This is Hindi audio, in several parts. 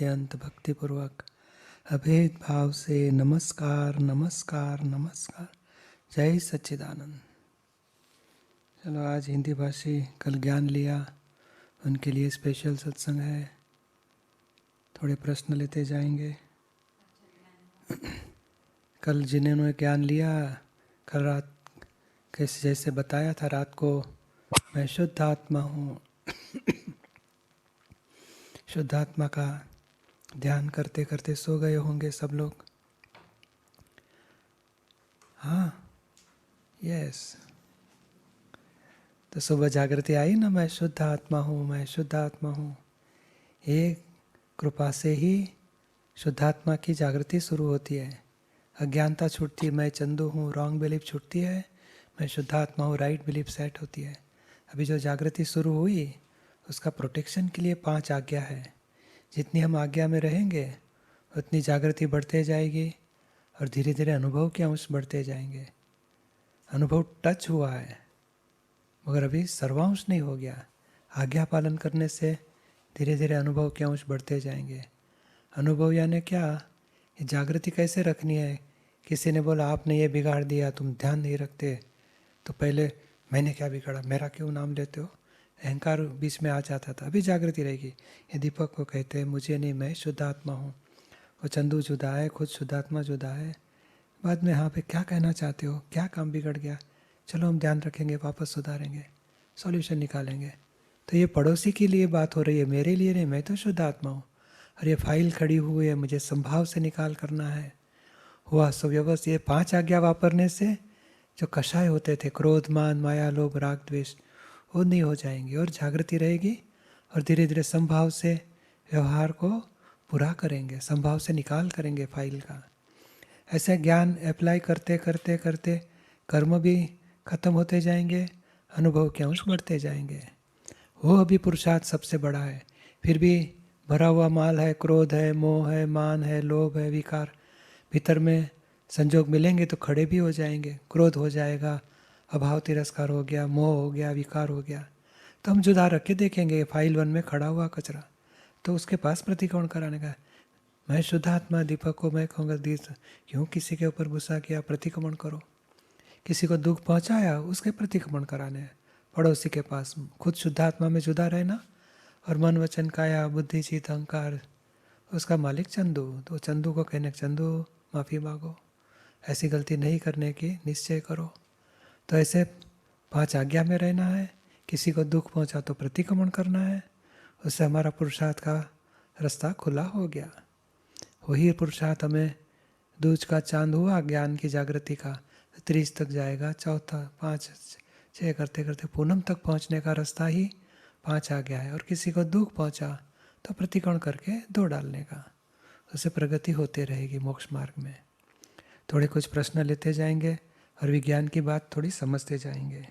अत्यंत भक्तिपूर्वक अभेद भाव से नमस्कार नमस्कार नमस्कार। जय सच्चिदानंद। चलो, आज हिंदी भाषी कल ज्ञान लिया, उनके लिए स्पेशल सत्संग है। थोड़े प्रश्न लेते जाएंगे। कल जिन्होंने ज्ञान लिया, कल रात कैसे जैसे बताया था, रात को मैं शुद्ध आत्मा हूँ शुद्ध आत्मा का ध्यान करते करते सो गए होंगे सब लोग। हाँ, यस। तो सुबह जागृति आई ना, मैं शुद्ध आत्मा हूँ, मैं शुद्ध आत्मा हूँ। एक कृपा से ही शुद्धात्मा की जागृति शुरू होती है। अज्ञानता छूटती है, मैं चंदू हूँ, रॉन्ग बिलीफ छूटती है, मैं शुद्धात्मा हूँ, राइट बिलीफ सेट होती है। अभी जो जागृति शुरू हुई, उसका प्रोटेक्शन के लिए 5 आज्ञा है। जितनी हम आज्ञा में रहेंगे उतनी जागृति बढ़ते जाएगी और धीरे धीरे अनुभव के अंश बढ़ते जाएंगे। अनुभव टच हुआ है मगर अभी सर्वांश नहीं हो गया। आज्ञा पालन करने से धीरे धीरे अनुभव के अंश बढ़ते जाएंगे। अनुभव यानी क्या? ये जागृति कैसे रखनी है? किसी ने बोला आपने ये बिगाड़ दिया, तुम ध्यान नहीं रखते। तो पहले मैंने क्या बिगाड़ा, मेरा क्यों नाम लेते हो, अहंकार बीच में आ जाता था। अभी जागृति रहेगी। ये दीपक को कहते हैं मुझे नहीं, मैं शुद्ध आत्मा हूँ। वो चंदू जुदा है, खुद शुद्धात्मा जुदा है। बाद में हाँ पे क्या कहना चाहते हो, क्या काम बिगड़ गया, चलो हम ध्यान रखेंगे, वापस सुधारेंगे, सॉल्यूशन निकालेंगे। तो ये पड़ोसी के लिए बात हो रही है, मेरे लिए नहीं। मैं तो शुद्ध आत्मा हूँ और ये फाइल खड़ी हुई है, मुझे संभाव से निकाल करना है। हुआ सुव्यवस्थ। ये 5 आज्ञा वापरने से जो कषाय होते थे, क्रोध मान माया लोभ राग द्वेष, वो नहीं हो जाएंगे और जागृति रहेगी। और धीरे धीरे संभाव से व्यवहार को पूरा करेंगे, संभाव से निकाल करेंगे फाइल का। ऐसे ज्ञान अप्लाई करते करते करते कर्म भी खत्म होते जाएंगे, अनुभव के अंश बढ़ते जाएंगे। वो अभी पुरुषार्थ सबसे बड़ा है। फिर भी भरा हुआ माल है, क्रोध है, मोह है, मान है, लोभ है, विकार। भीतर में संजोग मिलेंगे तो खड़े भी हो जाएंगे। क्रोध हो जाएगा, अभाव तिरस्कार हो गया, मोह हो गया, विकार हो गया। तो हम जुदा रख के देखेंगे फाइल 1 में खड़ा हुआ कचरा, तो उसके पास प्रतिक्रमण कराने का। मैं शुद्ध आत्मा दीपक को मैं कहूँगा क्यों किसी के ऊपर गुस्सा किया, प्रतिक्रमण करो। किसी को दुख पहुँचाया, उसके प्रतिक्रमण कराने हैं। पड़ोसी के पास खुद शुद्धात्मा में जुदा रहना और मन वचन काया बुद्धि चित अहंकार, उसका मालिक चंदू। तो चंदू को कहने चंदू माफ़ी मांगो, ऐसी गलती नहीं करने की निश्चय करो। तो ऐसे 5 आज्ञा में रहना है। किसी को दुख पहुंचा तो प्रतिक्रमण करना है। उससे हमारा पुरुषार्थ का रास्ता खुला हो गया। वही पुरुषार्थ हमें दूज का चांद हुआ ज्ञान की जागृति का, 30 तक जाएगा। चौथा 5 6 करते करते पूनम तक पहुंचने का रास्ता ही 5 आज्ञा है। और किसी को दुख पहुंचा तो प्रतिक्रमण करके दो डालने का। उससे प्रगति होते रहेगी मोक्ष मार्ग में। थोड़े कुछ प्रश्न लेते जाएंगे और विज्ञान की बात थोड़ी समझते जाएंगे।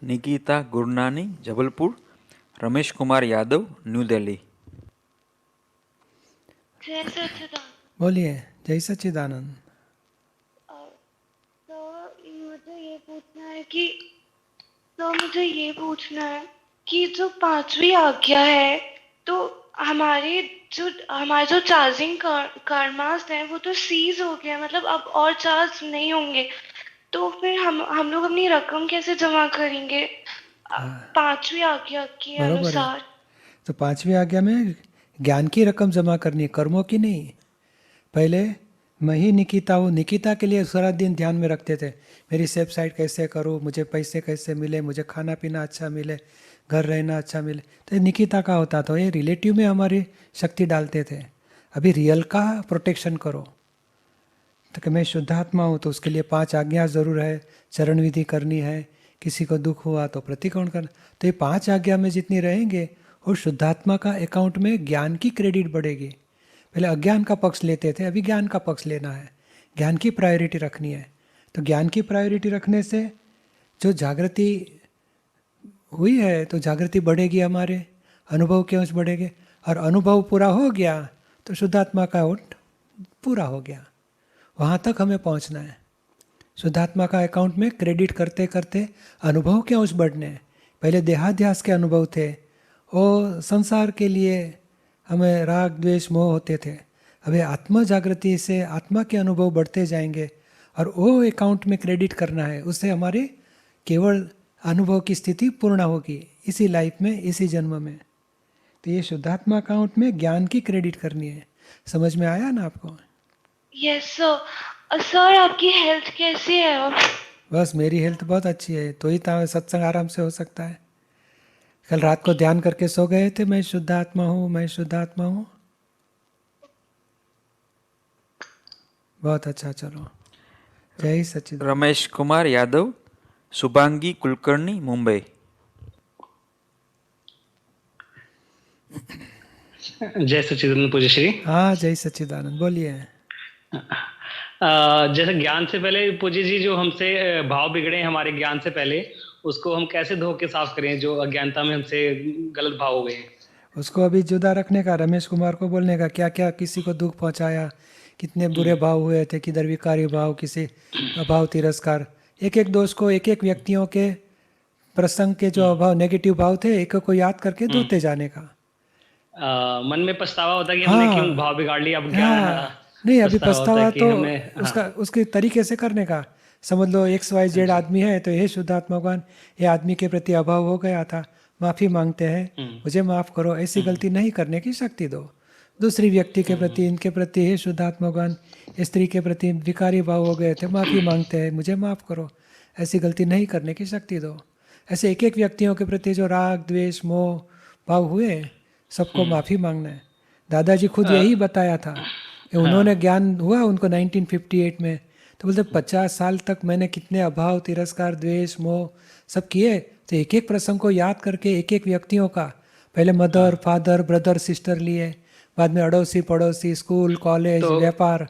निकिता गुरनानी जबलपुर, रमेश कुमार यादव न्यू दिल्ली। जय सच्चिदानंद। बोलिए जय सच्चिदानंद। तो मुझे ये पूछना है कि जो 5वीं आज्ञा है, तो हमारे जो चार्जिंग कर्मास हैं वो तो सीज हो गया, मतलब अब और चार्ज नहीं होंगे। तो फिर हम लोग अपनी रकम कैसे जमा करेंगे 5वीं आज्ञा के अनुसार? तो 5वीं आज्ञा में ज्ञान की रकम जमा करनी है, कर्मों की नहीं। पहले मैं ही निकिता हूँ, निकिता के लिए सारा दिन ध्यान में रखते थे, मेरी सेफ साइड कैसे करूँ, मुझे पैसे कैसे मिले, मुझे खाना पीना अच्छा मिले, घर रहना अच्छा मिले। तो ये निकिता का होता था। ये रिलेटिव में हमारी शक्ति डालते थे। अभी रियल का प्रोटेक्शन करो। तो कि मैं शुद्धात्मा हूँ तो उसके लिए 5 आज्ञा ज़रूर है, चरण विधि करनी है। किसी को दुख हुआ तो प्रतिक्रमण करना। तो ये 5 आज्ञा में जितनी रहेंगे और शुद्धात्मा का अकाउंट में ज्ञान की क्रेडिट बढ़ेगी। पहले अज्ञान का पक्ष लेते थे, अभी ज्ञान का पक्ष लेना है। ज्ञान की प्रायोरिटी रखनी है। तो ज्ञान की प्रायोरिटी रखने से जो जागृति हुई है तो जागृति बढ़ेगी, हमारे अनुभव के अंश बढ़ेंगे। और अनुभव पूरा हो गया तो शुद्धात्मा का अकाउंट पूरा हो गया। वहाँ तक हमें पहुँचना है। शुद्धात्मा का अकाउंट में क्रेडिट करते करते अनुभव के अंश बढ़ने। पहले देहाध्यास के अनुभव थे, वो संसार के लिए हमें राग द्वेष मोह होते थे। अभी आत्मा जागृति से आत्मा के अनुभव बढ़ते जाएंगे और वो अकाउंट में क्रेडिट करना है, उससे हमारी केवल अनुभव की स्थिति पूर्ण होगी इसी लाइफ में, इसी जन्म में। तो ये शुद्धात्मा अकाउंट में ज्ञान की क्रेडिट करनी है। समझ में आया ना आपको? Yes sir. सर आपकी हेल्थ कैसी है? बस मेरी हेल्थ बहुत अच्छी है, तो ही सत्संग आराम से हो सकता है। कल रात को ध्यान करके सो गए थे, मैं शुद्ध आत्मा हूँ, मैं शुद्ध आत्मा हूँ। बहुत अच्छा, चलो जय सच्चिदानंद। रमेश कुमार यादव, शुभांगी कुलकर्णी, मुंबई। जय सच्चिदानंद पूज्य श्री। हाँ जय सच्चिदानंद, बोलिए। जैसे ज्ञान से पहले पूज्य जी जो हमसे भाव बिगड़े हैं हमारे ज्ञान से पहले, उसको हम कैसे धो के साफ करें जो अज्ञानता में हमसे गलत भाव हो गए हैं? उसको अभी जुदा रखने का, रमेश कुमार को बोलने का क्या क्या किसी को दुख पहुंचाया, कितने बुरे भाव हुए थे, किधर विकारी भाव, किसी अभाव तिरस्कार, एक एक दोष को, एक एक व्यक्तियों के प्रसंग के जो अभाव नेगेटिव भाव थे, एक को याद करके धोते जाने का। मन में पछतावा होता है कि हमने क्यों भाव बिगाड़ लिया, अब क्या नहीं, अभी होता है पछतावा कि तो हमें उसके तरीके से करने का। समझ लो XYZ आदमी है, तो ये शुद्धात्मा भगवान, ये आदमी के प्रति अभाव हो गया था, माफी मांगते हैं, मुझे माफ करो, ऐसी गलती नहीं करने की शक्ति दो। दूसरी व्यक्ति के प्रति, इनके प्रति, हे शुद्धात्मा भगवान, स्त्री के प्रति विकारी भाव हो गए थे, माफी मांगते हैं, मुझे माफ करो, ऐसी गलती नहीं करने की शक्ति दो। ऐसे एक एक व्यक्तियों के प्रति जो राग द्वेष मोह भाव हुए, सबको माफी मांगना है। दादाजी खुद यही बताया था। उन्होंने ज्ञान हुआ उनको 1958 में, तो बोलते 50 साल तक मैंने कितने अभाव तिरस्कार द्वेष मोह सब किए। तो एक एक प्रसंग को याद करके एक एक व्यक्तियों का, पहले मदर फादर ब्रदर सिस्टर लिए, बाद में अड़ोसी पड़ोसी, स्कूल कॉलेज व्यापार,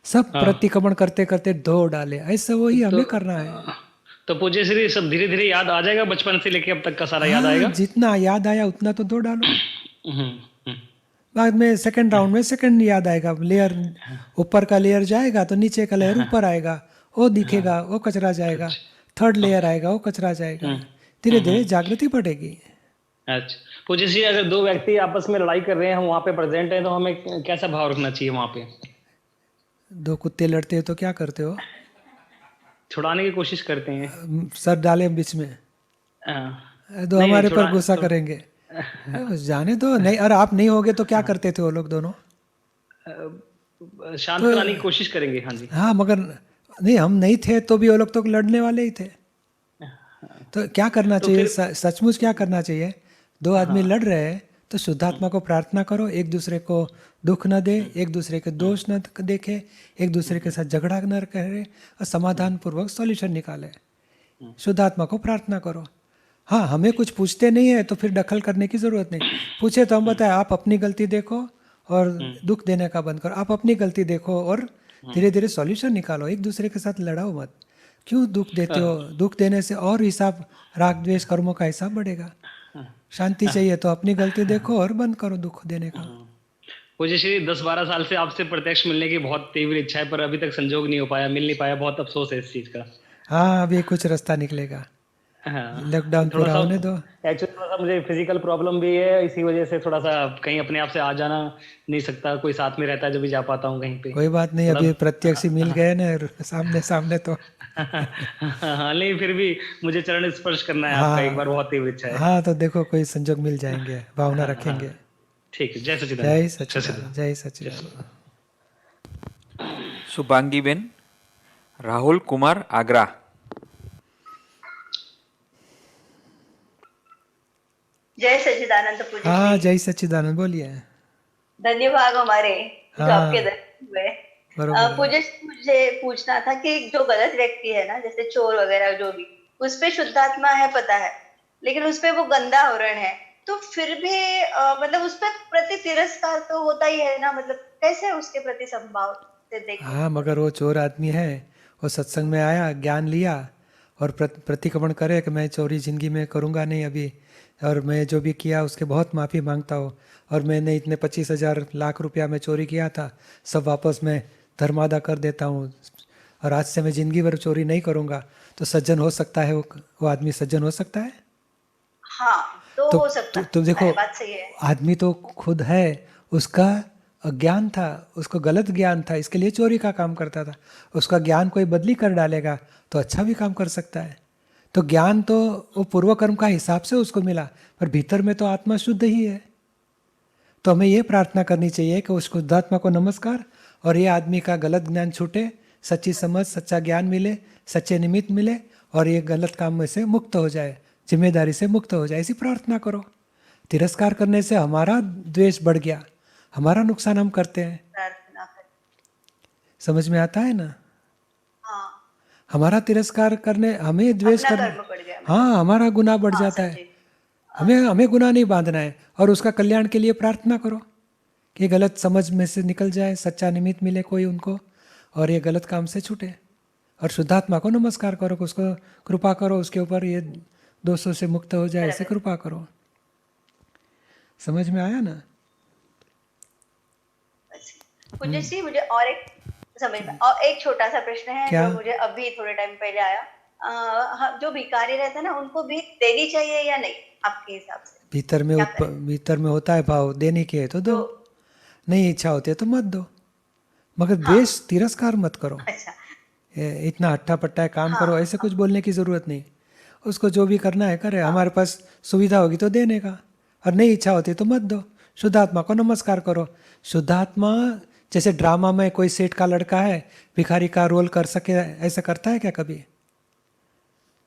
सब प्रतिक्रमण करते करते धो डाले। ऐसा वही हमें करना है। तो पूज्य श्री सब धीरे धीरे याद आ जाएगा, बचपन से लेके अब तक का सारा याद आएगा। जितना याद आया उतना तो धो डालो। बाद में सेकंड राउंड में सेकंड याद आएगा, लेयर ऊपर का लेयर जाएगा तो नीचे का लेयर ऊपर आएगा, वो दिखेगा, वो कचरा जाएगा। थर्ड लेयर आएगा, वो कचरा जाएगा। धीरे धीरे जागृति बढ़ेगी। अच्छा पूज्य श्री, अगर दो व्यक्ति आपस में लड़ाई कर रहे हैं, हम वहाँ पे प्रेजेंट हैं, तो हमें कैसा भाव रखना चाहिए वहाँ पे? दो कुत्ते लड़ते हैं तो क्या करते हो? छुड़ाने की कोशिश करते हैं, सर डाले बीच में, दो हमारे पर गुस्सा करेंगे, जाने दो। नहीं, और आप नहीं होगे तो क्या करते थे वो लोग दोनों? शांत कराने की कोशिश करेंगे। हाँ जी। हाँ, मगर नहीं, हम नहीं थे तो भी वो लोग तो लड़ने वाले ही थे। तो क्या करना चाहिए? सचमुच क्या करना चाहिए? दो आदमी लड़ रहे हैं तो शुद्धात्मा को प्रार्थना करो, एक दूसरे को दुख न दे, एक दूसरे के दोष न देखे, एक दूसरे के साथ झगड़ा न करे और समाधान पूर्वक सॉल्यूशन निकाले। शुद्धात्मा को प्रार्थना करो। हाँ, हमें कुछ पूछते नहीं है तो फिर दखल करने की जरूरत नहीं। पूछे तो हम बताएं, आप अपनी गलती देखो और दुख देने का बंद करो। आप अपनी गलती देखो और धीरे धीरे सॉल्यूशन निकालो। एक दूसरे के साथ लड़ाओ मत। क्यों दुख देते हो? दुख देने से और हिसाब, राग द्वेष कर्मों का हिसाब बढ़ेगा। शांति चाहिए तो अपनी गलती देखो और बंद करो दुख देने का। पूज्य श्री, 10-12 साल से आपसे प्रत्यक्ष मिलने की बहुत तीव्र इच्छा है, पर अभी तक संजोग नहीं हो पाया, मिल नहीं पाया। बहुत अफसोस है इस चीज का। हाँ, अभी कुछ रास्ता निकलेगा। लॉकडाउन पूरा होने दो। एक्चुअली थोड़ा सा मुझे फिजिकल प्रॉब्लम भी है, इसी वजह से थोड़ा सा कहीं अपने आप से आ जाना नहीं सकता। कोई साथ में रहता है जब भी जा पाता हूँ कहीं पे। कोई बात नहीं, अभी प्रत्यक्ष ही मिल गए ना सामने सामने तो। हाँ, नहीं फिर भी मुझे चरण स्पर्श करना है आपका एक बार, बहुत तीव्र इच्छा है। हाँ, तो देखो कोई संजोग मिल जाएंगे, भावना रखेंगे। ठीक है, जय सच्चिदानंद। जय सच्चिदानंद, जय सच्चिदानंद। शुभांगी बेन, राहुल कुमार, आगरा। जय सच्चिदानंद पूज्य हाँ, श्री। जय सच्चिदानंद, बोलिए। धन्यवाद हमारे जो हाँ, आपके दर्शन हुए। बरोबर। पूज्य श्री, मुझे पूछना था कि जो गलत व्यक्ति है ना, जैसे चोर वगैरह जो भी, उस पे शुद्धात्मा है पता है, लेकिन उस पे वो गंदा आवरण है, तो फिर भी मतलब उस पे प्रति तिरस्कार तो होता ही है ना, मतलब कैसे उसके प्रति संभाव से देखें? हाँ, मगर वो चोर आदमी है, वो सत्संग में आया, ज्ञान लिया और प्रतिक्रमण करे कि मैं चोरी जिंदगी में करूँगा नहीं अभी, और मैं जो भी किया उसके बहुत माफ़ी मांगता हूँ, और मैंने इतने 25,000 लाख रुपया में चोरी किया था, सब वापस मैं धर्मादा कर देता हूँ, और आज से मैं जिंदगी भर चोरी नहीं करूँगा। तो सज्जन हो सकता है वो आदमी सज्जन हो सकता है? हाँ, तो हो सकता है। तो देखो, बात सही है। आदमी तो खुद है, उसका अज्ञान था, उसको गलत ज्ञान था, इसके लिए चोरी का काम करता था। उसका ज्ञान कोई बदली कर डालेगा तो अच्छा भी काम कर सकता है। तो ज्ञान तो वो पूर्व कर्म का हिसाब से उसको मिला, पर भीतर में तो आत्मा शुद्ध ही है। तो हमें ये प्रार्थना करनी चाहिए कि उस शुद्धात्मा को नमस्कार, और ये आदमी का गलत ज्ञान छूटे, सच्ची समझ, सच्चा ज्ञान मिले, सच्चे निमित्त मिले, और ये गलत काम में से मुक्त हो जाए, जिम्मेदारी से मुक्त हो जाए, ऐसी प्रार्थना करो। तिरस्कार करने से हमारा द्वेष बढ़ गया, हमारा नुकसान हम करते हैं। प्रार्थना करें। समझ में आता है ना? हाँ, हमारा तिरस्कार करने, हमें द्वेष अपना करने, कर्म बढ़ गया। हाँ, हमारा गुनाह बढ़ हाँ, जाता है। समझे। हमें गुनाह नहीं बांधना है, और उसका कल्याण के लिए प्रार्थना करो कि गलत समझ में से निकल जाए, सच्चा निमित्त मिले कोई उनको, और ये गलत काम से छूटे। और शुद्धात्मा को नमस्कार करो, उसको कृपा करो, उसके ऊपर ये दोषों से मुक्त हो जाए, ऐसे कृपा करो। समझ में आया ना? पूज्य श्री, मुझे और एक समझ में और एक छोटा सा प्रश्न है क्या? जो मुझे अभी थोड़े टाइम पहले आया। जो भिखारी रहता है ना, उनको भी देनी चाहिए या नहीं आपके हिसाब से? भीतर में होता है भाव, देने के है तो दो, नहीं इच्छा होती है तो मत दो, मगर द्वेष तिरस्कार मत करो। अच्छा, इतना हट्टा पट्टा काम करो, ऐसे कुछ बोलने की जरूरत नहीं। उसको जो भी करना है करे, हमारे पास सुविधा होगी तो देने का, और नहीं इच्छा होती तो मत दो। शुद्धात्मा को नमस्कार करो। शुद्धात्मा जैसे ड्रामा में कोई सेठ का लड़का है, भिखारी का रोल कर सके, ऐसा करता है क्या कभी?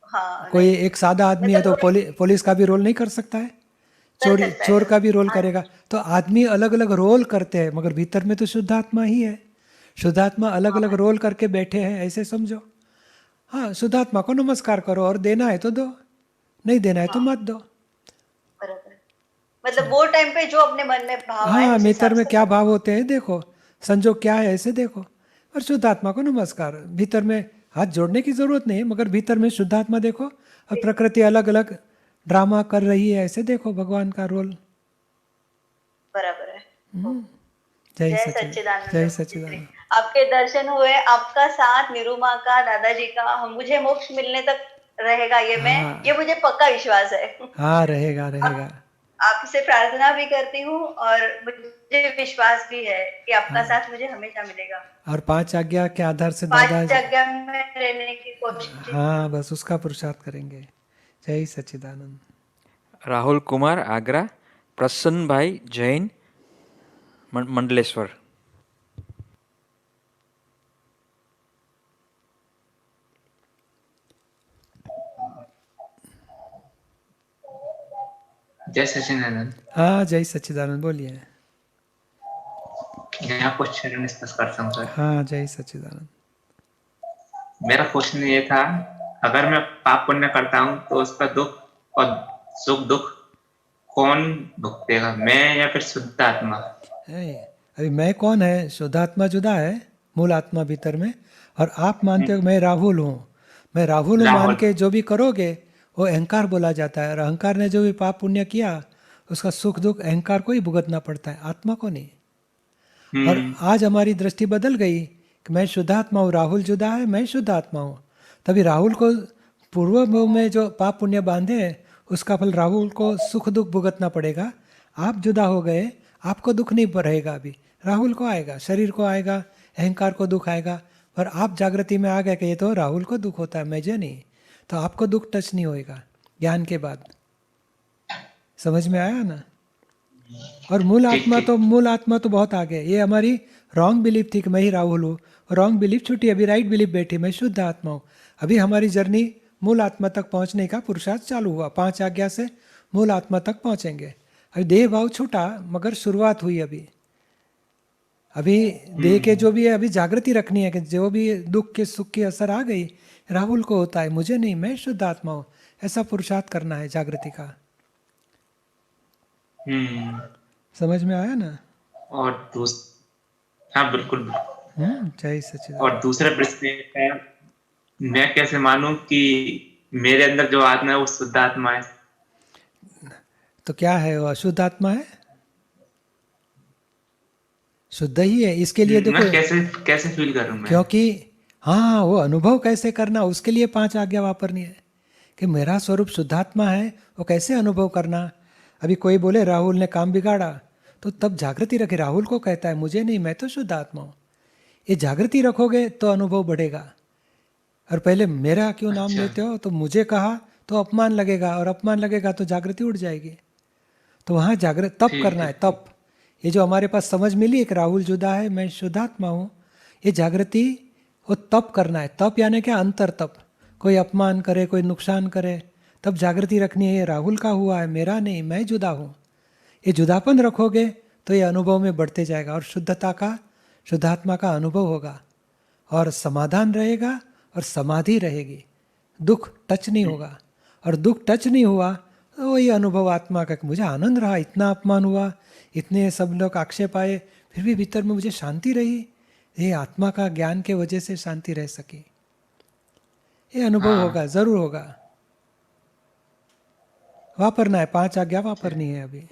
हाँ, कोई एक सादा आदमी है तो पुलिस का भी रोल नहीं कर सकता है, चोर का भी रोल करेगा। तो आदमी अलग अलग रोल करते हैं, मगर भीतर में तो शुद्धात्मा ही है। शुद्धात्मा अलग अलग रोल करके बैठे हैं, ऐसे समझो। हाँ, शुद्धात्मा को नमस्कार करो, और देना है तो दो, नहीं देना है तो मत दो। बराबर। मतलब वो टाइम पे जो अपने मन में भाव आए, हाँ, उस भीतर हिसाब में से क्या भाव होते हैं देखो, संजोग क्या है ऐसे देखो, और शुद्धात्मा को नमस्कार। भीतर में हाथ जोड़ने की जरूरत नहीं है, मगर भीतर में शुद्धात्मा देखो, और प्रकृति अलग अलग ड्रामा कर रही है, ऐसे देखो भगवान का रोल। बराबर है। जय जय सच्चिदानंद, जय सच्चिदानंद। सच्चिदानंद। आपके दर्शन हुए, आपका साथ निरुमा का, दादाजी का, मुझे मोक्ष मिलने तक रहेगा, ये मुझे पक्का विश्वास है। हाँ, रहेगा रहेगा। आपसे प्रार्थना भी करती हूँ, और मुझे विश्वास भी है कि आपका साथ मुझे हमेशा मिलेगा। और 5 आज्ञा के आधार से 5 दादा, आज्ञा में रहने की कोशिश। हाँ, बस उसका पुरुषार्थ करेंगे। जय सच्चिदानंद। राहुल कुमार आगरा, प्रसन्न भाई जैन मंडलेश्वर। जय सच्चिदानंद। हाँ, जय सच्चिदानंद, बोलिए। यहाँ क्वेश्चन डिस्कस करता हूँ सर। हाँ, जय सच्चिदानंद। मेरा क्वेश्चन ये था, अगर मैं पाप पुण्य करता हूँ तो उसका दुख और सुख दुख कौन भुगतेगा, मैं या फिर शुद्ध आत्मा? अभी मैं कौन है? शुद्धात्मा जुदा है, मूल आत्मा भीतर में, और आप मानते हो मैं राहुल हूँ। मैं राहुल हूँ मान के जो भी करोगे वो अहंकार बोला जाता है, और अहंकार ने जो भी पाप पुण्य किया उसका सुख दुख अहंकार को ही भुगतना पड़ता है, आत्मा को नहीं। और आज हमारी दृष्टि बदल गई कि मैं शुद्धात्मा हूँ, राहुल जुदा है, मैं शुद्ध आत्मा हूँ। तभी राहुल को पूर्व में जो पाप पुण्य बांधे हैं उसका फल राहुल को सुख दुख भुगतना पड़ेगा। आप जुदा हो गए, आपको दुख नहीं रहेगा, अभी राहुल को आएगा, शरीर को आएगा, अहंकार को दुख आएगा। पर आप जागृति में आ गए कि ये तो राहुल को दुख होता है, मुझे नहीं, तो आपको दुख टच नहीं होएगा ज्ञान के बाद। समझ में आया ना? और मूल आत्मा तो बहुत आगे। ये हमारी रॉन्ग बिलीफ थी कि मैं ही राहुल हूँ, रॉन्ग बिलीफ छूटी, अभी राइट बिलीफ बैठी, मैं शुद्ध आत्मा हूँ। अभी हमारी जर्नी मूल आत्मा तक पहुँचने का पुरुषार्थ चालू हुआ, 5 आज्ञा से मूल आत्मा तक पहुँचेंगे। अभी देह भाव छूटा, मगर शुरुआत हुई। अभी देह के जो भी है, अभी जागृति रखनी है कि जो भी दुख के सुख की असर आ गई राहुल को होता है, मुझे नहीं, मैं शुद्ध आत्मा हूँ, ऐसा पुरुषार्थ करना है जागृति का। समझ में आया ना? और हाँ, बिल्कुल। जय सच्चिदानंद। और दूसरा प्रश्न है, मैं कैसे मानूं कि मेरे अंदर जो आत्मा है वो शुद्ध आत्मा है? तो क्या है, वो अशुद्ध आत्मा है? शुद्ध ही है। इसके लिए देखो मैं कैसे फील करूं मैं? क्योंकि हाँ, वो अनुभव कैसे करना, उसके लिए 5 आज्ञा वापरनी है कि मेरा स्वरूप शुद्धात्मा है, वो कैसे अनुभव करना। अभी कोई बोले राहुल ने काम बिगाड़ा, तो तब जागृति रखे। राहुल को कहता है मुझे नहीं, मैं तो शुद्ध आत्मा हूँ। ये जागृति रखोगे तो अनुभव बढ़ेगा। और पहले मेरा क्यों नाम अच्छा। लेते हो, तो मुझे कहा तो अपमान लगेगा, और अपमान लगेगा तो जागृति उड़ जाएगी। तो वहाँ जागृत तप ठीक करना है। है, तप। ये जो हमारे पास समझ मिली एक राहुल जुदा है, मैं शुद्धात्मा हूँ, ये जागृति वो तप करना है। तप यानी क्या, अंतर तप। कोई अपमान करे, कोई नुकसान करे, तब जागृति रखनी है, ये राहुल का हुआ है, मेरा नहीं, मैं जुदा हूँ। ये जुदापन रखोगे तो ये अनुभव में बढ़ते जाएगा, और शुद्धता का, शुद्धात्मा का अनुभव होगा, और समाधान रहेगा, और समाधि रहेगी। दुख टच नहीं होगा, और दुख टच नहीं हुआ तो वही अनुभव आत्मा का, मुझे आनंद रहा, इतना अपमान हुआ, इतने सब लोग आक्षेप आए, फिर भी भीतर में मुझे शांति रही। ये आत्मा का ज्ञान के वजह से शांति रह सकी। ये अनुभव हाँ। होगा, जरूर होगा। वापरना है, 5 आज्ञा वापरनी है अभी।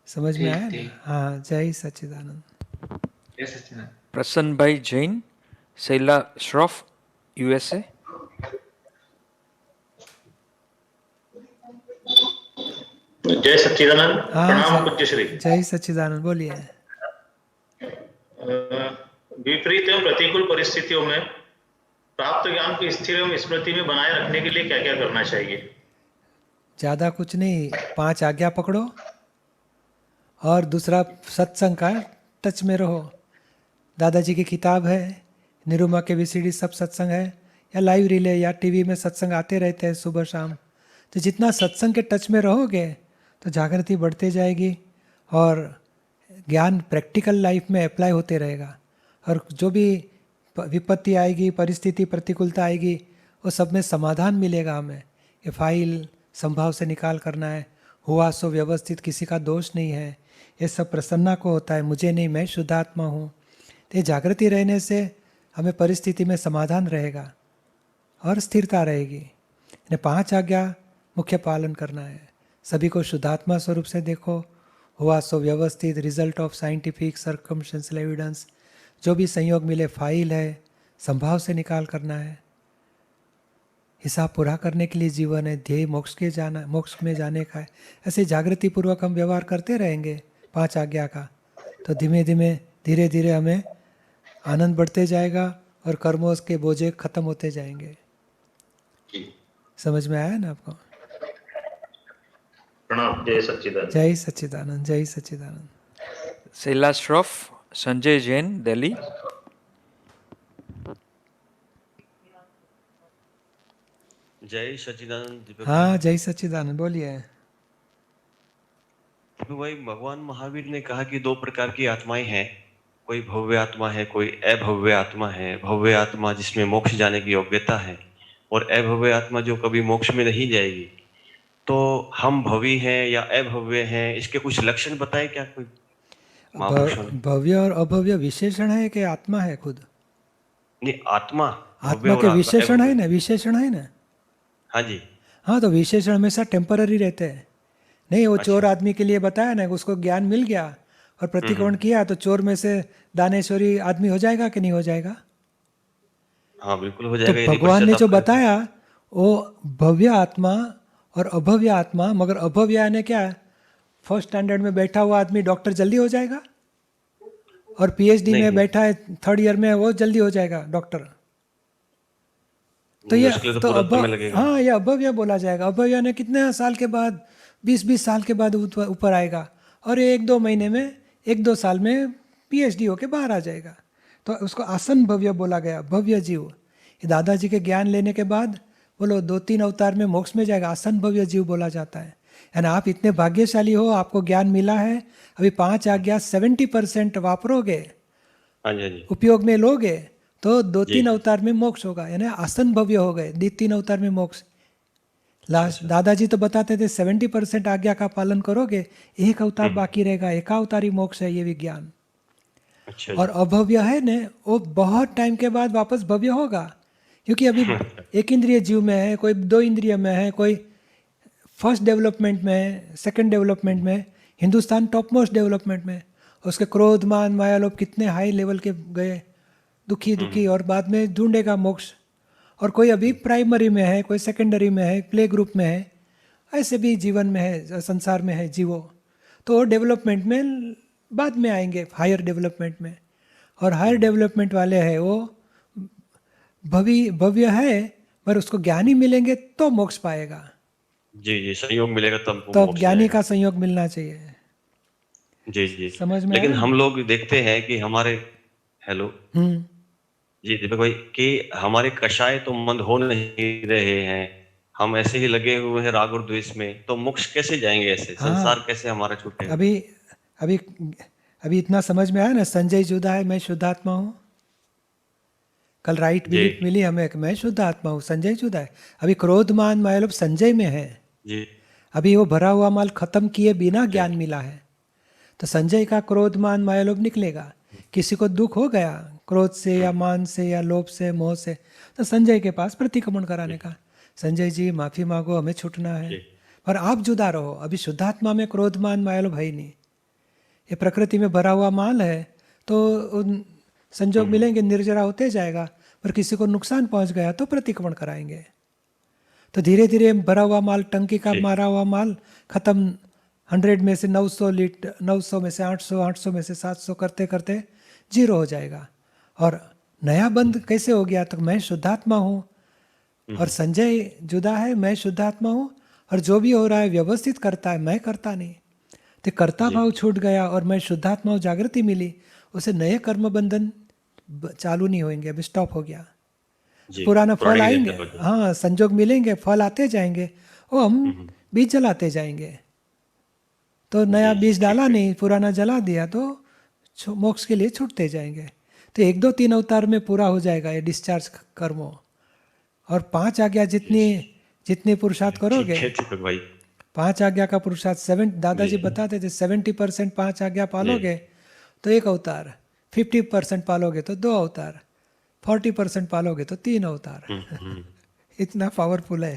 समझ में ठीक, आया ना? ठीक। हाँ, जय सच्चिदानंद। जय सच्चिदानंद। प्रसन्नभाई जैन, शैला श्रॉफ, USA। जय सच्चिदानंद। हाँ, प्रणाम पूज्य श्री। जय सच्चिदानंद। बोलिए। विपरीत एवं प्रतिकूल परिस्थितियों में प्राप्त ज्ञान को स्थिर एवं स्मृति में बनाए रखने के लिए क्या क्या करना चाहिए? ज़्यादा कुछ नहीं, 5 आज्ञा पकड़ो, और दूसरा सत्संग का टच में रहो। दादाजी की किताब है, निरुमा के VCD सब सत्संग है, या लाइव रिले या टीवी में सत्संग आते रहते हैं सुबह शाम। तो जितना सत्संग के टच में रहोगे तो जागृति बढ़ते जाएगी, और ज्ञान प्रैक्टिकल लाइफ में अप्लाई होते रहेगा। और जो भी विपत्ति आएगी, परिस्थिति प्रतिकूलता आएगी, वो सब में समाधान मिलेगा हमें। ये फाइल संभाव से निकाल करना है, हुआ सो व्यवस्थित, किसी का दोष नहीं है, ये सब प्रसन्ना को होता है, मुझे नहीं, मैं शुद्धात्मा हूँ। तो ये जागृति रहने से हमें परिस्थिति में समाधान रहेगा और स्थिरता रहेगी। इन्हें 5 आज्ञा मुख्य पालन करना है। सभी को शुद्धात्मा स्वरूप से देखो, हुआ सो व्यवस्थित, result of scientific circumstantial evidence, जो भी संयोग मिले, फाइल है, संभाव से निकाल करना है। हिसाब पूरा करने के लिए जीवन है, ध्येय मोक्ष में जाने का है। ऐसे जागृति पूर्वक हम व्यवहार करते रहेंगे 5 आज्ञा का, तो धीमे धीमे धीरे धीरे हमें आनंद बढ़ते जाएगा, और कर्मों के बोझे खत्म होते जाएंगे। समझ में आया ना आपको? प्रणाम। जय सच्चिदानंद। जय सच्चिदानंद। जय सच्चिदानंद। शैला श्रॉफ, संजय जैन, दिल्ली। जय सच्चिदानंद। दीपक हाँ, जय सच्चिदानंद। बोलिए। भाई, भगवान महावीर ने कहा कि 2 प्रकार की आत्माएं हैं, कोई भव्य आत्मा है, कोई अभव्य आत्मा है। भव्य आत्मा जिसमें मोक्ष जाने की योग्यता है, और अभव्य आत्मा जो कभी मोक्ष में नहीं जाएगी। तो हम भवी हैं या अभव्य हैं, इसके कुछ लक्षण बताए क्या कोई? भव्य और अभव्य विशेषण है कि आत्मा है खुद? नहीं, आत्मा आत्मा के विशेषण है ना, विशेषण है ना। हाँ जी। हाँ, तो विशेषण हमेशा टेम्पररी रहते हैं। नहीं, वो चोर आदमी के लिए बताया ना, उसको ज्ञान मिल गया और प्रतिक्रमण किया, तो चोर में से दानेश्वरी आदमी हो जाएगा कि नहीं हो जाएगा? हाँ, बिल्कुल हो तो जाएगा। भगवान ने जो बताया वो भव्य आत्मा और अभव्य आत्मा। मगर अभव्य यानी क्या? फर्स्ट स्टैंडर्ड में बैठा हुआ आदमी डॉक्टर जल्दी हो जाएगा, और PhD में बैठा है 3rd ईयर में, वो जल्दी हो जाएगा डॉक्टर। तो ये तो हाँ, ये अभव्य बोला जाएगा। अभव्य यानी कितने साल के बाद, 20-20 साल के बाद ऊपर आएगा, और 1-2 महीने में, 1-2 साल में PhD होके बाहर आ जाएगा। तो उसको आसन भव्य बोला गया, भव्य जीव। ये दादाजी के ज्ञान लेने के बाद बोलो 2-3 अवतार में मोक्ष में जाएगा, आसन भव्य जीव बोला जाता है। यानी आप इतने भाग्यशाली हो, आपको ज्ञान मिला है, अभी 5 आज्ञा 70% वापरोगे, उपयोग में लोगे, तो 2-3 अवतार में मोक्ष होगा, यानी आसन भव्य हो गए, 2-3 अवतार में मोक्ष। लास्ट दादाजी तो बताते थे 70% आज्ञा का पालन करोगे, 1 अवतार बाकी रहेगा, एकावतारी मोक्ष है ये विज्ञान। और अभव्य है ने, वो बहुत टाइम के बाद वापस भव्य होगा, क्योंकि अभी 1 इंद्रिय जीव में है, कोई 2 इंद्रिय में है, कोई फर्स्ट डेवलपमेंट में है, सेकंड डेवलपमेंट में। हिंदुस्तान टॉप मोस्ट डेवलपमेंट में, उसके क्रोध मान माया लोभ कितने हाई लेवल के गए, दुखी, और बाद में ढूंढेगा मोक्ष। और कोई अभी प्राइमरी में है, कोई सेकेंडरी में है, प्ले ग्रुप में है, ऐसे भी जीवन में है, संसार में है जीवो। तो वो डेवलपमेंट में बाद में आएंगे, हायर डेवलपमेंट में। और हायर डेवलपमेंट वाले हैं वो भव्य है, पर उसको ज्ञानी मिलेंगे तो मोक्ष पाएगा। जी जी, संयोग मिलेगा तब तो मोक्ष ज्ञानी मिलेगा। का संयोग मिलना चाहिए। जी जी। समझ में लेकिन आया? हम लोग देखते हैं कि हमारे, हेलो जी दीपक भाई, कि हमारे कषाय तो मंद हो नहीं रहे हैं, हम ऐसे ही लगे हुए हैं राग और द्वेष में, तो मोक्ष कैसे जाएंगे ऐसे? हाँ। संसार कैसे हमारा छूटेगा? अभी अभी अभी इतना समझ में आया ना, संजय जुदा है, मैं शुद्ध आत्मा हूँ। कल राइट जी। बिलीफ मिली हमें कि मैं शुद्ध आत्मा हूँ, संजय जुदा है। अभी क्रोध मान माया लोभ संजय में है। जी अभी वो भरा हुआ माल खत्म किए बिना ज्ञान मिला है, तो संजय का क्रोध मान माया लोभ निकलेगा। किसी को दुख हो गया क्रोध से या मान से या लोभ से मोह से, तो संजय के पास प्रतिक्रमण कराने का, संजय जी माफी मांगो, हमें छूटना है। जी। पर आप जुदा रहो। अभी शुद्धात्मा में क्रोध मान माया लोभ है ही नहीं, ये प्रकृति में भरा हुआ माल है, तो उन संजोग मिलेंगे, निर्जरा होते जाएगा। पर किसी को नुकसान पहुंच गया तो प्रतिक्रमण कराएंगे। तो धीरे धीरे भरा हुआ माल, टंकी का जी। मारा हुआ माल खत्म, 100 में से 900 लीटर, 900 में से 800, 800 में से 700 करते करते 0 हो जाएगा। और नया बंद कैसे हो गया? तो मैं शुद्धात्मा हूँ और संजय जुदा है, मैं शुद्धात्मा हूँ, और जो भी हो रहा है व्यवस्थित करता है, मैं करता नहीं। तो कर्ता भाव छूट गया और मैं शुद्धात्मा हूँ, जागृति मिली, उसे नए कर्म बंधन चालू नहीं होंगे, अभी स्टॉप हो गया। जी। पुराना फल पुरानी आएंगे, नेचर हो जाए। हाँ संजोग मिलेंगे, फल आते जाएंगे, वो हम बीज जलाते जाएंगे। तो नया जी, बीज डाला ठीक है। नहीं, पुराना जला दिया, तो मोक्ष के लिए छूटते जाएंगे। तो 1 2 3 अवतार में पूरा हो जाएगा ये डिस्चार्ज कर्मों। और 5 आज्ञा जितने पुरुषार्थ ठीक करोगे, है दीपक भाई। 5 आज्ञा का पुरुषार्थ, दादाजी जी। बताते थे 70% 5 आज्ञा पालोगे तो 1 अवतार, 50% पालोगे तो 2 अवतार, 40% पालोगे तो 3 अवतार। इतना पावरफुल है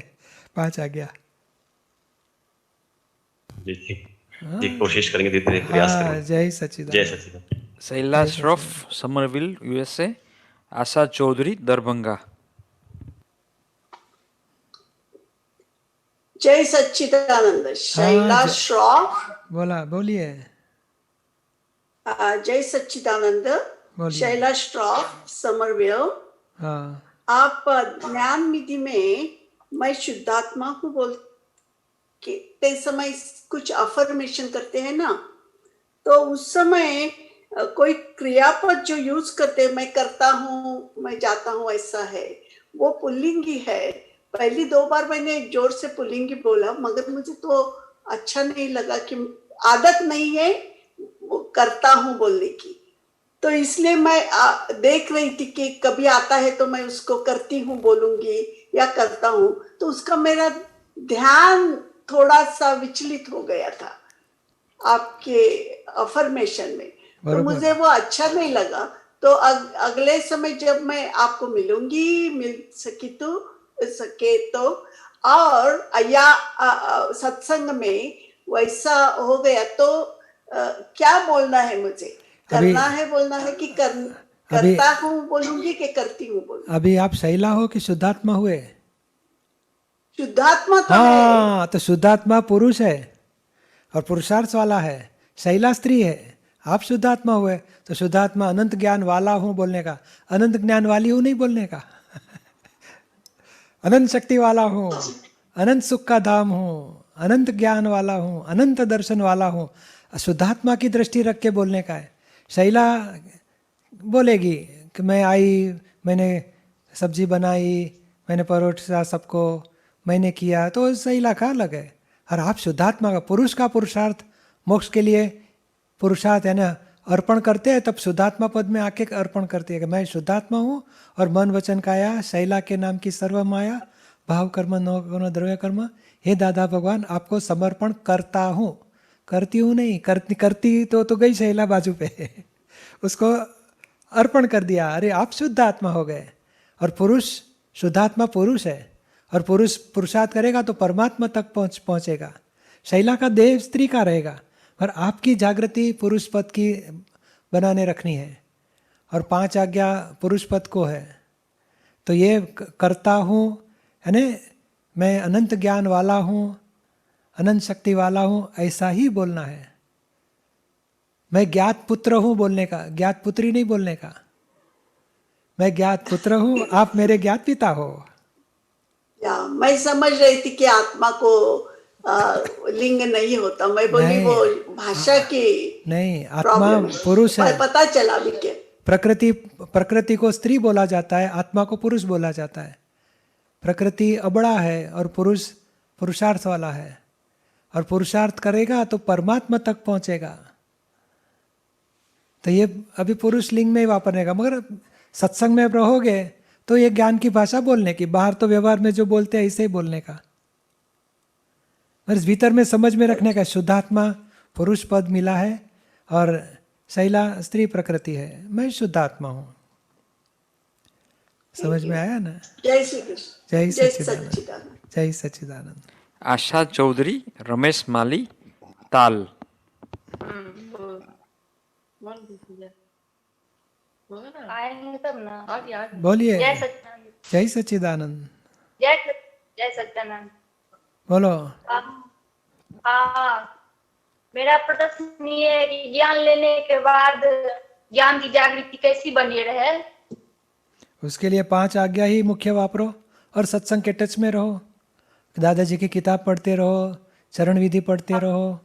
5 आज्ञा। जी जी जी, कोशिश करेंगे, धीरे धीरे प्रयास हाँ, करेंगे। जय जय सच्चिदानंद। सच्चिदानंद। शैला जय श्रॉफ समरविल यूएसए, आशा चौधरी दरभंगा। जय सच्चिदानंद। शैला श्रॉफ, बोलिए। जय सच्चिदानंद। बोलिए। शैला श्रॉफ समरविल। हाँ आप ज्ञान निधि में मैं शुद्धात्मा हूँ बोल के समय कुछ अफर्मेशन करते हैं ना, तो उस समय कोई क्रियापद जो यूज करते हैं, मैं करता हूँ, मैं जाता हूँ, ऐसा है, वो पुल्लिंगी है। पहली 2 बार मैंने जोर से पुल्लिंगी बोला, मगर मुझे तो अच्छा नहीं लगा, कि आदत नहीं है वो करता हूँ बोलने की। तो इसलिए मैं देख रही थी कि कभी आता है तो मैं उसको करती हूँ बोलूंगी या करता हूँ, तो उसका मेरा ध्यान थोड़ा सा विचलित हो गया था आपके अफर्मेशन में, तो मुझे वो अच्छा नहीं लगा। तो अगले समय जब मैं आपको मिलूंगी, मिल सके तो, और या सत्संग में वैसा हो गया तो क्या बोलना है मुझे? करना है, बोलना है कि करता हूँ बोलूंगी कि करती हूँ बोलूंगी? अभी आप शैला हो कि शुद्धात्मा हुए? शुद्धात्मा तो हाँ है। तो शुद्धात्मा पुरुष है और पुरुषार्थ वाला है, शैला स्त्री है। आप शुद्धात्मा हुए तो शुद्धात्मा अनंत ज्ञान वाला हूँ बोलने का, अनंत ज्ञान वाली हूँ नहीं बोलने का। अनंत शक्ति वाला हूँ, अनंत सुख का धाम हूँ, अनंत ज्ञान वाला हूँ, अनंत दर्शन वाला हूँ, शुद्धात्मा की दृष्टि रख के बोलने का है। शैला बोलेगी कि मैं आई, मैंने सब्जी बनाई, मैंने परोसा सबको, मैंने किया, तो शैला का अलग है। और आप शुद्धात्मा का, पुरुष का पुरुषार्थ मोक्ष के लिए पुरुषार्थ है ना, अर्पण करते हैं, तब शुद्धात्मा पद में आके अर्पण करती है कि मैं शुद्धात्मा हूँ और मन वचन काया शैला के नाम की सर्व माया, भाव कर्म न द्रव्य कर्म, हे दादा भगवान आपको समर्पण करता हूँ, करती हूँ नहीं, करती तो गई शैला बाजू पे। उसको अर्पण कर दिया, अरे आप शुद्ध आत्मा हो गए। और पुरुष, शुद्धात्मा पुरुष है और पुरुष पुरुषार्थ करेगा तो परमात्मा तक पहुँचेगा। शैला का देह स्त्री का रहेगा, पर आपकी जागृति पुरुष पद की बनाने रखनी है और 5 आज्ञा पुरुष पद को है। तो ये करता हूँ यानी मैं अनंत ज्ञान वाला हूँ, अनंत शक्ति वाला हूँ, ऐसा ही बोलना है। मैं ज्ञात पुत्र हूँ बोलने का, ज्ञात पुत्री नहीं बोलने का। मैं ज्ञात पुत्र हूँ, आप मेरे ज्ञात पिता हो। या मैं समझ रही थी कि आत्मा को लिंग नहीं होता, मैं बोली नहीं। वो भाषा की नहीं, आत्मा प्रॉब्लम है। पुरुष है। पता चला भी के प्रकृति को स्त्री बोला जाता है, आत्मा को पुरुष बोला जाता है। प्रकृति अबड़ा है और पुरुष पुरुषार्थ वाला है, और पुरुषार्थ करेगा तो परमात्मा तक पहुंचेगा। तो ये अभी पुरुष लिंग में ही वापरने मगर सत्संग में रहोगे तो ये ज्ञान की भाषा बोलने की, बाहर तो व्यवहार में जो बोलते हैं ऐसे ही बोलने का, मगर भीतर में समझ में रखने का। शुद्धात्मा पुरुष पद मिला है और शैला स्त्री प्रकृति है, मैं शुद्धात्मा हूँ। समझ में आया ना? जय श्री कृष्ण। जय जय सच्चिदानंद। सच्चिदानंद। जय सच्चिदानंद। आशा चौधरी, रमेश माली, ताल। आएंगे तब ना। बोलिए। जय सच्चिदानंद। जय सच्चिदानंद। जय सच्चिदानंद। बोलो। हाँ, मेरा प्रश्न ये है कि ज्ञान लेने के बाद ज्ञान की जागृति कैसी बनी रहे? उसके लिए 5 आज्ञा ही मुख्य वापरो और सत्संग के टच में रहो। दादाजी की किताब पढ़ते रहो, चरण विधि पढ़ते रहो,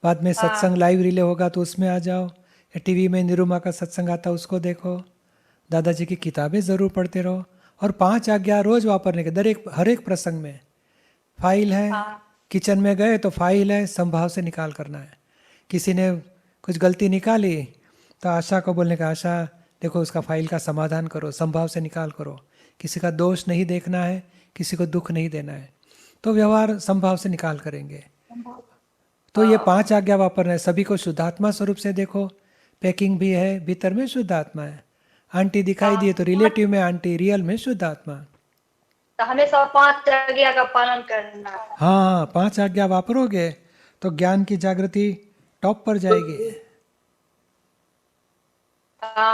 बाद में सत्संग लाइव रिले होगा तो उसमें आ जाओ, या टीवी में निरुमा का सत्संग आता उसको देखो। दादाजी की किताबें ज़रूर पढ़ते रहो और 5 आज्ञा रोज वापरने के हर एक प्रसंग में। फाइल है, किचन में गए तो फाइल है, संभाव से निकाल करना है। किसी ने कुछ गलती निकाली तो आशा को बोलने का, आशा देखो उसका फाइल का समाधान करो, संभाव से निकाल करो। किसी का दोष नहीं देखना है, किसी को दुख नहीं देना है, तो व्यवहार संभाव से निकाल करेंगे। तो ये 5 आज्ञा वापरना है। सभी को शुद्धात्मा स्वरूप से देखो, पैकिंग भी है, भीतर में शुद्धात्मा है। आंटी दिखाई दिए तो रिलेटिव में आंटी, रियल में शुद्धात्मा। तो हमेशा 5 आज्ञा का पालन करना है। हाँ, 5 आज्ञा वापरोगे तो ज्ञान की जागृति टॉप पर जाएगी।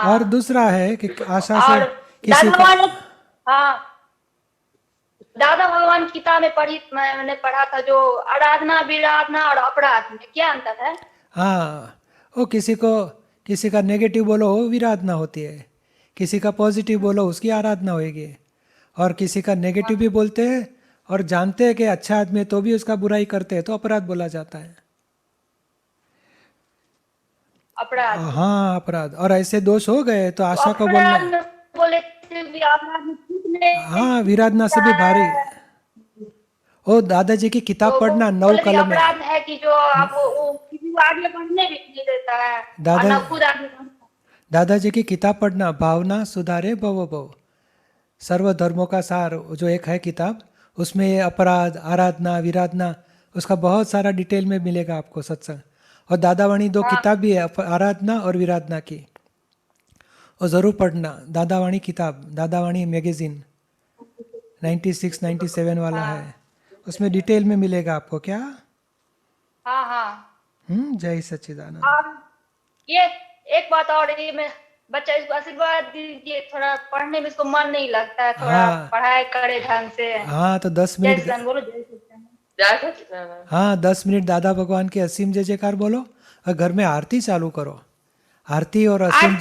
और दूसरा है कि आशा से किसी को, दादा भगवान की किताब में मैंने पढ़ा था जो आराधना, विराधना और अपराध में क्या अंतर है? हाँ, वो किसी का नेगेटिव बोलो वो विराधना होती है, किसी का पॉजिटिव बोलो उसकी आराधना होगी। और किसी का नेगेटिव भी बोलते हैं और जानते हैं कि अच्छा आदमी है तो भी उसका बुराई करते हैं तो अपराध बोला जाता है। अपराध। हाँ, अपराध। और ऐसे दोष हो गए तो आशा को बोलना, बोले हाँ, विराधना से भी भारी। ओ दादाजी की किताब पढ़ना, 9 कलम है। अपराध है कि जो आप किसी को आगे बढ़ने भी नहीं देता है, और ना खुद आगे बढ़ता है। दादाजी की किताब पढ़ना, भावना सुधारे भव भव, सर्व धर्मों का सार जो एक है किताब, उसमें ये अपराध, आराधना, विराधना, उसका बहुत सारा डिटेल में मिलेगा आपको सत्संग। और दादावाणी 2 किताब भी है, आराधना और विराधना की, और ज़रूर पढ़ना। दादावाणी किताब, दादावाणी मैगजीन 96-97 वाला है, उसमें डिटेल में मिलेगा आपको। क्या? हाँ। जय सच्चिदानंद। ये एक बात और, ये मैं बच्चा इसको आशीर्वाद दीजिए, थोड़ा पढ़ने में इसको मन नहीं लगता है, थोड़ा पढ़ाई करे ढंग से। हाँ, तो 10 मिनट, बोलो जय सच्चिदानंद। हाँ, 10 मिनट दादा भगवान के असीम जय जयकार बोलो और घर में आरती चालू करो। आरती और असीम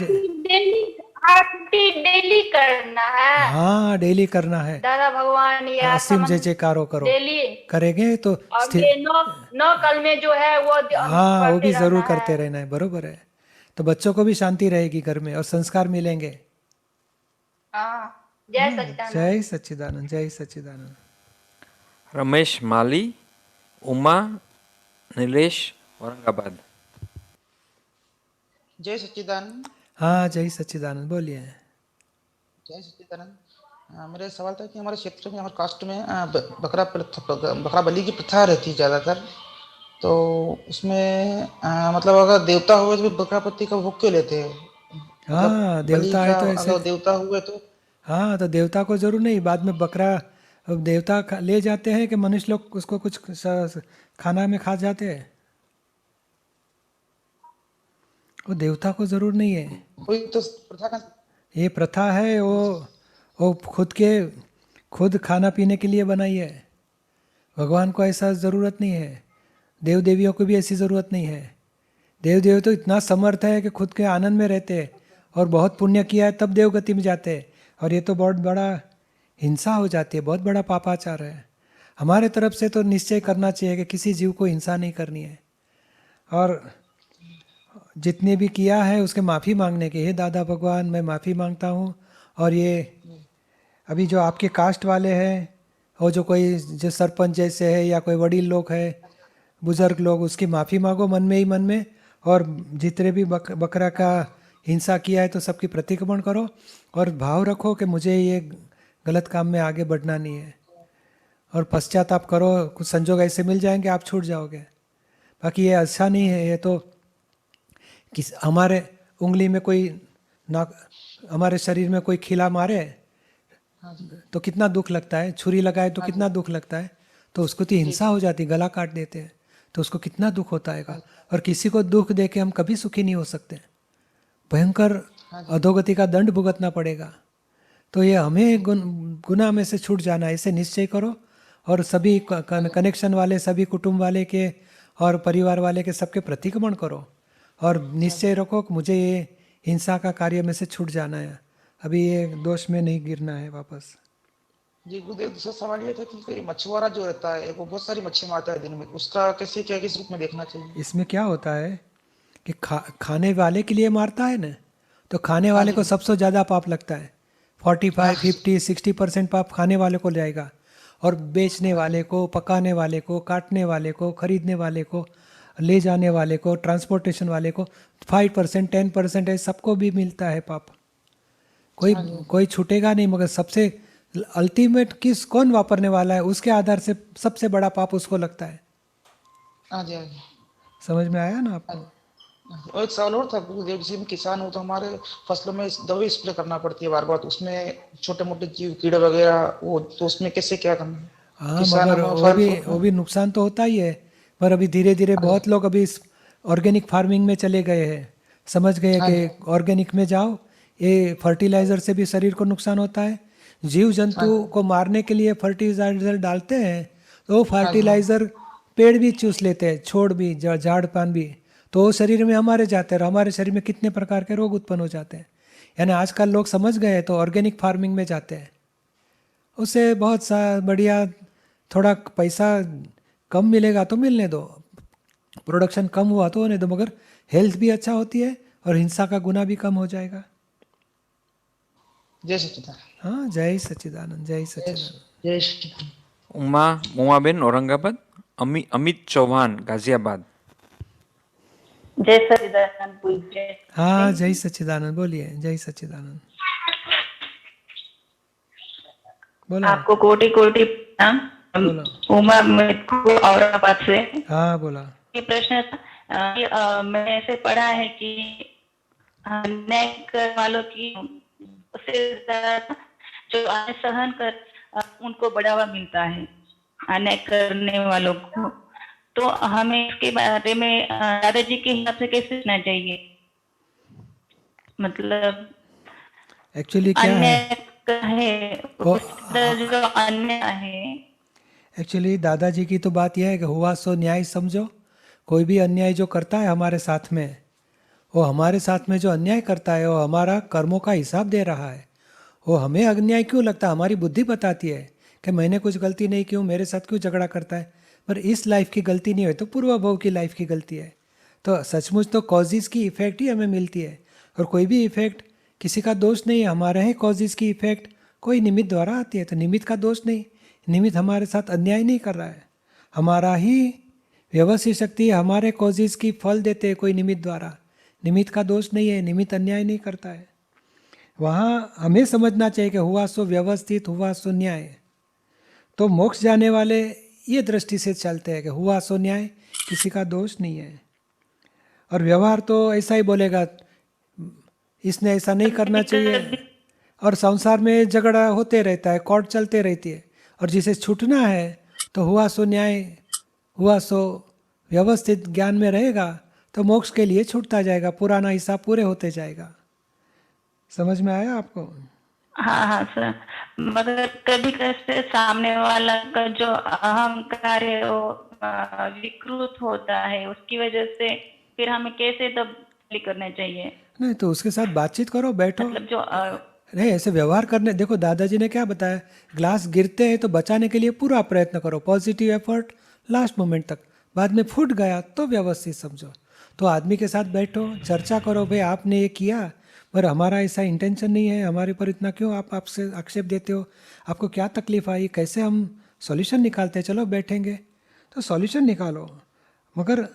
डेली करना है। हाँ, डेली करना है। दादा भगवान या असीम जय जयकारो करो, डेली करेंगे तो 9 कल में जो है वो, हाँ, वो भी जरूर करते रहना है। बरोबर है, तो बच्चों को भी शांति रहेगी घर में और संस्कार मिलेंगे। जय सच्चिदानंद। जय सच्चिदानंद। जय सच्चिदानंद। रमेश माली, उमा, नीलेश, औरंगाबाद। जय सच्चिदानंद। हाँ, जय सच्चिदानंद। बोलिए। जय सच्चिदानंद। मेरा सवाल था कि हमारे क्षेत्र में, हमारे कास्ट में बकरा बलि की प्रथा रहती है ज़्यादातर, तो उसमें मतलब अगर देवता हुए तो बकरा पत्ती का भोग क्यों लेते हैं? हाँ, देवता है तो ऐसे, अगर देवता हुए तो हाँ, तो देवता को जरूर नहीं, बाद में बकरा देवता ले जाते हैं कि मनुष्य लोग उसको कुछ खाना में खा जाते हैं, वो देवता को जरूर नहीं है। कोई तो प्रथा का, ये प्रथा है वो खुद खाना पीने के लिए बनाई है। भगवान को ऐसा ज़रूरत नहीं है, देव देवियों को भी ऐसी ज़रूरत नहीं है। देव तो इतना समर्थ है कि खुद के आनंद में रहते हैं और बहुत पुण्य किया है तब देवगति में जाते हैं, और ये तो बहुत बड़ा हिंसा हो जाती है, बहुत बड़ा पापाचार है। हमारे तरफ से तो निश्चय करना चाहिए कि किसी जीव को हिंसा नहीं करनी है, और जितने भी किया है उसके माफ़ी मांगने के, हे दादा भगवान मैं माफ़ी मांगता हूँ, और ये अभी जो आपके कास्ट वाले हैं और जो कोई जो सरपंच जैसे है या कोई वडील लोग है, बुजुर्ग लोग, उसकी माफ़ी मांगो मन में ही मन में, और जितने भी बकरा का हिंसा किया है तो सबकी प्रतिक्रमण करो और भाव रखो कि मुझे ये गलत काम में आगे बढ़ना नहीं है, और पश्चाताप करो। कुछ संजोग ऐसे मिल जाएंगे आप छूट जाओगे। बाकी ये अच्छा नहीं है, ये तो हमारे उंगली में कोई ना, हमारे शरीर में कोई खिला मारे तो कितना दुख लगता है, छुरी लगाए तो कितना दुख लगता है, तो उसको तो हिंसा हो जाती, गला काट देते हैं तो उसको कितना दुख होता है। और किसी को दुख दे के हम कभी सुखी नहीं हो सकते, भयंकर अधोगति का दंड भुगतना पड़ेगा। तो ये हमें गुनाह में से छूट जाना है, इसे निश्चय करो, और सभी कनेक्शन वाले, सभी कुटुंब वाले के और परिवार वाले के सबके प्रतिक्रमण करो, और निश्चय रखो कि मुझे ये हिंसा का कार्य में से छूट जाना है, अभी ये दोष में नहीं गिरना है वापस। जी गुरुदेव, दूसरा सवाल ये था कि मछुआरा जो रहता है वो बहुत सारी मच्छी मारता है दिन में, उसका कैसे क्या किस रूप में देखना चाहिए? इसमें क्या होता है कि खाने वाले के लिए मारता है ना, तो खाने वाले को सबसे ज़्यादा पाप लगता है, 45, 50, 60% पाप खाने वाले को जाएगा, और बेचने वाले को, पकाने वाले को, काटने वाले को, खरीदने वाले को, ले जाने वाले को, ट्रांसपोर्टेशन वाले को 5%, 10% है, सबको भी मिलता है पाप, कोई छूटेगा नहीं। मगर सबसे अल्टीमेट कौन वापरने वाला है उसके आधार से सबसे बड़ा पाप उसको लगता है। समझ में आया ना आपको? और एक सवाल और था गुरुदेव, जैसे मैं किसान हूँ तो हमारे फसलों में दवाई स्प्रे करना पड़ती है बार बार, तो उसमें छोटे मोटे जीव कीड़े वगैरह वो, तो उसमें कैसे क्या करना है? हाँ, मगर वो भी नुकसान तो होता ही है, पर अभी धीरे धीरे बहुत लोग अभी ऑर्गेनिक फार्मिंग में चले गए हैं, समझ गए कि ऑर्गेनिक में जाओ, ये फर्टिलाइजर से भी शरीर को नुकसान होता है, जीव जंतु को मारने के लिए फर्टिलाइजर डालते हैं, तो वो फर्टिलाइजर पेड़ भी चूस लेते हैं, छोड़ भी, झाड़ पान भी, तो वो शरीर में हमारे जाते हैं, और हमारे शरीर में कितने प्रकार के रोग उत्पन्न हो जाते हैं। यानी आजकल लोग समझ गए तो ऑर्गेनिक फार्मिंग में जाते हैं, उससे बहुत सा बढ़िया, थोड़ा पैसा कम मिलेगा तो मिलने दो, प्रोडक्शन कम हुआ तो होने दो, मगर हेल्थ भी अच्छा होती है और हिंसा का गुना भी कम हो जाएगा। जय सच्चिदानंद। हाँ, जय सच्चिदानंद, जय सच्चिदानंद। जय सच्चिदानंद। उमाबेन औरंगाबाद, अमित चौहान गाजियाबाद। जय सच्चिदानंद पूज्य। हाँ, जय सच्चिदानंद, बोलिए जय सच्चिदानंद, बोलो। आपको कोटि कोटि प्रणाम। उमा को औरंगाबाद से। हाँ, बोला। ये प्रश्न था, मैंने ऐसे पढ़ा है कि अन्याय करने वालों की उससे ज्यादा जो अन्याय सहन कर उनको बढ़ावा मिलता है, अन्याय करने वालों को। तो हमें इसके बारे में दादाजी के हिसाब से कैसे सोचना चाहिए? मतलब एक्चुअली क्या है, जो अन्याय है, एक्चुअली दादाजी की तो बात यह है कि हुआ सो न्याय समझो। कोई भी अन्याय जो करता है हमारे साथ में, वो हमारे साथ में जो अन्याय करता है वो हमारा कर्मों का हिसाब दे रहा है। वो हमें अन्याय क्यों लगता है, हमारी बुद्धि बताती है कि मैंने कुछ गलती नहीं की, मेरे साथ क्यों झगड़ा करता है, पर इस लाइफ की गलती नहीं है तो पूर्व भव की लाइफ की गलती है। तो सचमुच तो कॉजेज़ की इफेक्ट ही हमें मिलती है, और कोई भी इफेक्ट किसी का दोष नहीं है, हमारे हैं कॉजेज़ की इफेक्ट कोई निमित्त द्वारा आती है, तो निमित्त का दोष नहीं, निमित्त हमारे साथ अन्याय नहीं कर रहा है, हमारा ही व्यवस्थित शक्ति हमारे कॉजेज़ की फल देते हैं कोई निमित्त द्वारा, निमित्त का दोष नहीं है, निमित्त अन्याय नहीं करता है। वहाँ हमें समझना चाहिए कि हुआ सो व्यवस्थित, हुआ सो न्याय। तो मोक्ष जाने वाले ये दृष्टि से चलते हैं कि हुआ सो न्याय, किसी का दोष नहीं है। और व्यवहार तो ऐसा ही बोलेगा, इसने ऐसा नहीं करना चाहिए, और संसार में झगड़ा होते रहता है, कोर्ट चलते रहती है, और जिसे छूटना है तो हुआ सो न्याय, हुआ सो व्यवस्थित ज्ञान में रहेगा तो मोक्ष के लिए छूटता जाएगा, पुराना हिसाब पूरे होते जाएगा। समझ में आया आपको? हाँ हाँ सर, मगर कभी कैसे सामने वाला का जो अहंकार है वो विकृत होता है, उसकी वजह से फिर हमें कैसे तब करना चाहिए? नहीं तो उसके साथ बातचीत करो, बैठो। मतलब जो नहीं, ऐसे व्यवहार करने, देखो दादाजी ने क्या बताया, ग्लास गिरते हैं तो बचाने के लिए पूरा प्रयत्न करो, पॉजिटिव एफर्ट लास्ट मोमेंट तक, बाद में फूट गया तो व्यवस्थित समझो। तो आदमी के साथ बैठो, चर्चा करो, भाई आपने ये किया पर हमारा ऐसा इंटेंशन नहीं है, हमारे पर इतना क्यों आप आपसे आक्षेप देते हो, आपको क्या तकलीफ आई, कैसे हम सॉल्यूशन निकालते हैं, चलो बैठेंगे तो सॉल्यूशन निकालो। मगर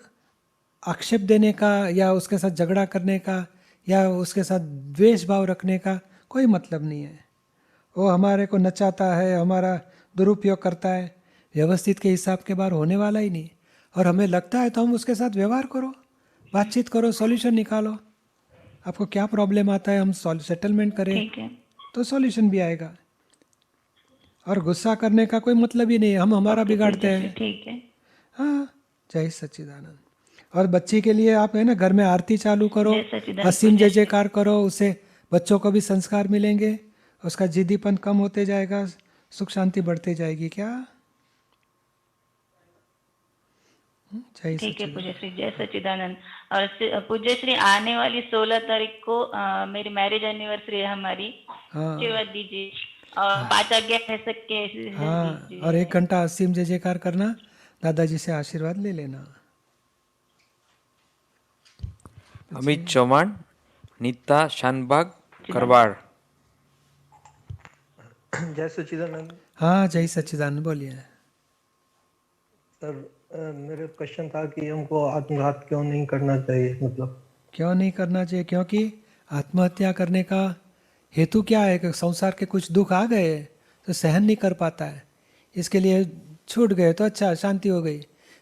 आक्षेप देने का या उसके साथ झगड़ा करने का या उसके साथ द्वेष भाव रखने का कोई मतलब नहीं है। वो हमारे को नचाता है, हमारा दुरुपयोग करता है, व्यवस्थित के हिसाब के बाहर होने वाला ही नहीं। और हमें लगता है तो हम उसके साथ व्यवहार करो, बातचीत करो, सॉल्यूशन निकालो। आपको क्या प्रॉब्लम आता है, हम सेटलमेंट करें ठीक है। तो सॉल्यूशन भी आएगा। और गुस्सा करने का कोई मतलब ही नहीं है, हम हमारा बिगाड़ते हैं। ठीक है। हाँ, जय सच्चिदानंद। और बच्ची के लिए आप है ना घर में आरती चालू करो, जय सच्चिदानंद। असीम जय जयकार करो, उससे बच्चों को भी संस्कार मिलेंगे, उसका जिद्दीपन कम होते जाएगा, सुख शांति बढ़ते जाएगी। क्या जय ठीक है सच्चिदानंद। पूज्य श्री, जय सच्चिदानंद। और पूज्य श्री आने वाली 16 तारीख को मेरी मैरिज एनिवर्सरी है हमारी, हाँ आशीर्वाद दीजिए। और 5 आज्ञा कह सकते हैं। हाँ, और 1 घंटा असीम जय जयकार करना, दादाजी से आशीर्वाद ले लेना। अमित चौहान, नीता शानबाग, करवाड़। जय सच्चिदानंद हाँ, जय सच्चिदानंद, बोलिए सर। मेरा क्वेश्चन था कि हमको आत्मघात क्यों नहीं करना चाहिए, मतलब क्यों नहीं करना चाहिए? क्योंकि आत्महत्या करने का हेतु क्या है कि संसार के कुछ दुख आ गए तो सहन नहीं कर पाता है, इसके लिए छूट गए तो अच्छा, शांति हो गई।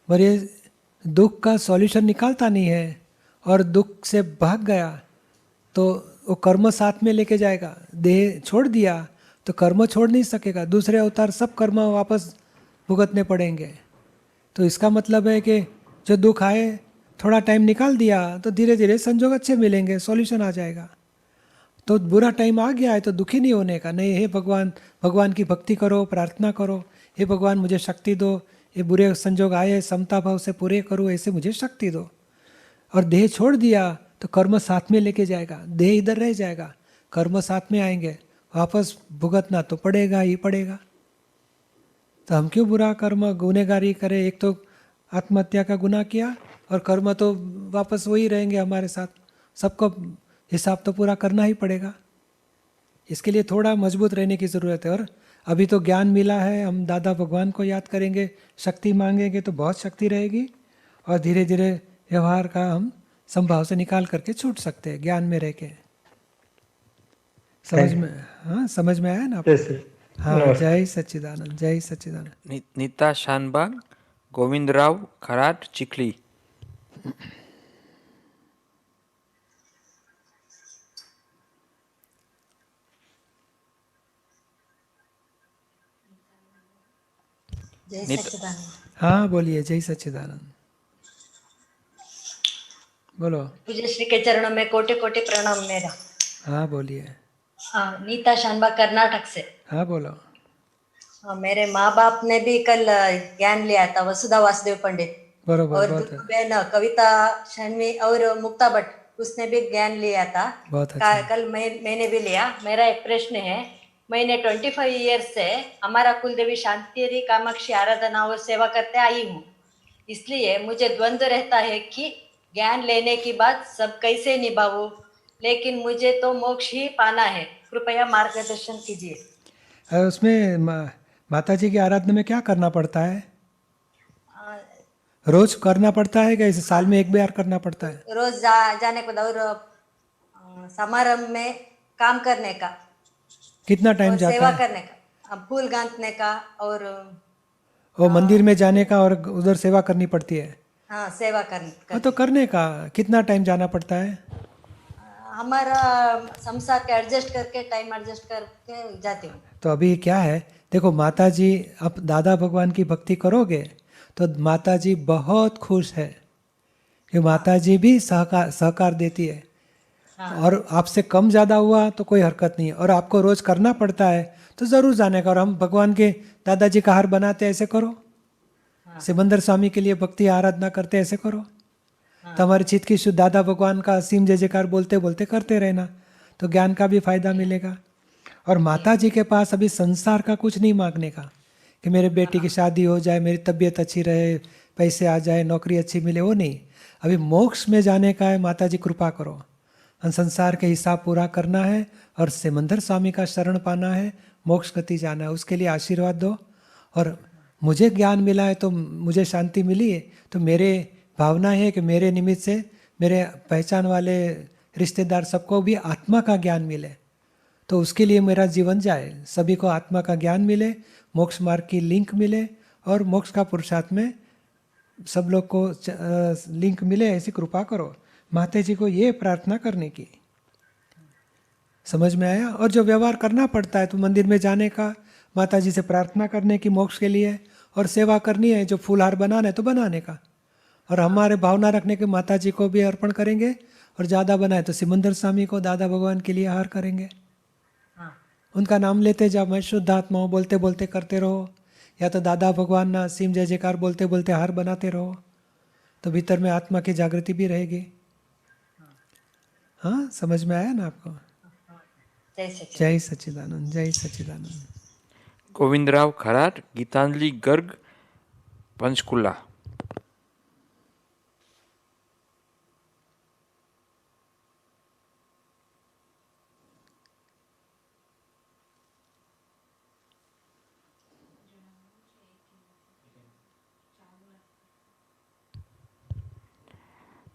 पर ये दुख का सॉल्यूशन निकालता नहीं है और दुख से भाग गया तो वो कर्म साथ में लेके जाएगा। देह छोड़ दिया तो कर्म छोड़ नहीं सकेगा, दूसरे अवतार सब कर्म वापस भुगतने पड़ेंगे। तो इसका मतलब है कि जो दुख आए थोड़ा टाइम निकाल दिया तो धीरे धीरे संजोग अच्छे मिलेंगे, सॉल्यूशन आ जाएगा। तो बुरा टाइम आ गया है तो दुखी नहीं होने का, नहीं, हे भगवान, भगवान की भक्ति करो, प्रार्थना करो, हे भगवान मुझे शक्ति दो, ये बुरे संजोग आए समता भाव से पूरे करो, ऐसे मुझे शक्ति दो। और देह छोड़ दिया तो कर्म साथ में लेके जाएगा, देह इधर रह जाएगा, कर्म साथ में आएंगे, वापस भुगतना तो पड़ेगा ही पड़ेगा। तो हम क्यों बुरा कर्म गुनहगारी करें? एक तो आत्महत्या का गुनाह किया और कर्म तो वापस वही रहेंगे हमारे साथ, सबको हिसाब तो पूरा करना ही पड़ेगा। इसके लिए थोड़ा मजबूत रहने की ज़रूरत है। और अभी तो ज्ञान मिला है, हम दादा भगवान को याद करेंगे, शक्ति मांगेंगे तो बहुत शक्ति रहेगी और धीरे धीरे व्यवहार का हम संभाव से निकाल करके छूट सकते हैं, ज्ञान में रह के। समझ में, हाँ समझ में आया ना आपको? हाँ, जय सच्चिदानंद, जय सच्चिदानंद। नीता शानबाग, गोविंदराव, खराट, चिखली। जय सच्चिदानंद। हाँ बोलिए, जय सच्चिदानंद, बोलो। पूज्य श्री के चरणों में कोटि कोटि प्रणाम मेरा। हाँ बोलिए। हाँ, नीता शानबाग कर्नाटक से। हाँ बोलो। हाँ, मेरे माँ बाप ने भी कल ज्ञान लिया था, वसुधा वासुदेव पंडित। बरोबर, और बहुत दूसरी बहन कविता शनवी और मुक्ता भट्ट, उसने भी ज्ञान लिया था। बहुत अच्छा। कल मैंने भी लिया। मेरा एक प्रश्न है, मैंने 25 ईयर्स से हमारा कुलदेवी शांति कामाक्षी आराधना और सेवा करते आई हूँ, इसलिए मुझे द्वंद्व रहता है कि ज्ञान लेने के बाद सब कैसे निभाऊं, लेकिन मुझे तो मोक्ष ही पाना है, कृपया मार्गदर्शन कीजिए। उसमें माता जी की आराधना में क्या करना पड़ता है? रोज करना पड़ता है क्या? इसे साल में एक बार करना पड़ता है? रोज जाने को और समारंभ में काम करने का, कितना टाइम जाता सेवा है? करने का, फूल गांथने का और वो मंदिर में जाने का और उधर सेवा करनी पड़ती है। हाँ, सेवा हाँ, तो करने का कितना टाइम जाना पड़ता है? हमारा संसार के एडजस्ट करके, टाइम एडजस्ट करके जाती हूँ। तो अभी क्या है, देखो माता जी, अब दादा भगवान की भक्ति करोगे तो माता जी बहुत खुश है कि माता जी भी सहकार देती है। और आपसे कम ज़्यादा हुआ तो कोई हरकत नहीं है, और आपको रोज़ करना पड़ता है तो ज़रूर जाने का। और हम भगवान के दादाजी का हार बनाते, ऐसे करो। सिमंदर स्वामी के लिए भक्ति आराधना करते, ऐसे करो। तो हमारे चित्त की शुद्ध दादा भगवान का असीम जय जयकार बोलते बोलते करते रहना, तो ज्ञान का भी फायदा मिलेगा। और माता जी के पास अभी संसार का कुछ नहीं मांगने का कि मेरे बेटी की शादी हो जाए, मेरी तबीयत अच्छी रहे, पैसे आ जाए, नौकरी अच्छी मिले, वो नहीं। अभी मोक्ष में जाने का है, माता जी कृपा करो। हम संसार के हिसाब पूरा करना है और सिमंदर स्वामी का शरण पाना है, मोक्ष गति जाना है, उसके लिए आशीर्वाद दो। और मुझे ज्ञान मिला है तो मुझे शांति मिली है, तो मेरे भावना है कि मेरे निमित्त से मेरे पहचान वाले रिश्तेदार सबको भी आत्मा का ज्ञान मिले, तो उसके लिए मेरा जीवन जाए, सभी को आत्मा का ज्ञान मिले, मोक्ष मार्ग की लिंक मिले और मोक्ष का पुरुषार्थ में सब लोग को लिंक मिले, ऐसी कृपा करो। माता जी को ये प्रार्थना करने की। समझ में आया? और जो व्यवहार करना पड़ता है तो मंदिर में जाने का, माता जी से प्रार्थना करने की मोक्ष के लिए, और सेवा करनी है, जो फूल हार बनाना है तो बनाने का, और हमारे भावना रखने के माता जी को भी अर्पण करेंगे, और ज़्यादा बनाए तो सिमंदर स्वामी को, दादा भगवान के लिए हार करेंगे। उनका नाम लेते जाओ, मैं शुद्ध आत्मा हूँ बोलते बोलते करते रहो, या तो दादा भगवान ना असीम जय जयकार बोलते बोलते हार बनाते रहो, तो भीतर में आत्मा की जागृति भी रहेगी। हाँ, समझ में आया ना आपको? जय सच्चिदानंद, जय सच्चिदानंद। गोविंदराव खराट, गीतांजलि गर्ग, पंचकुला।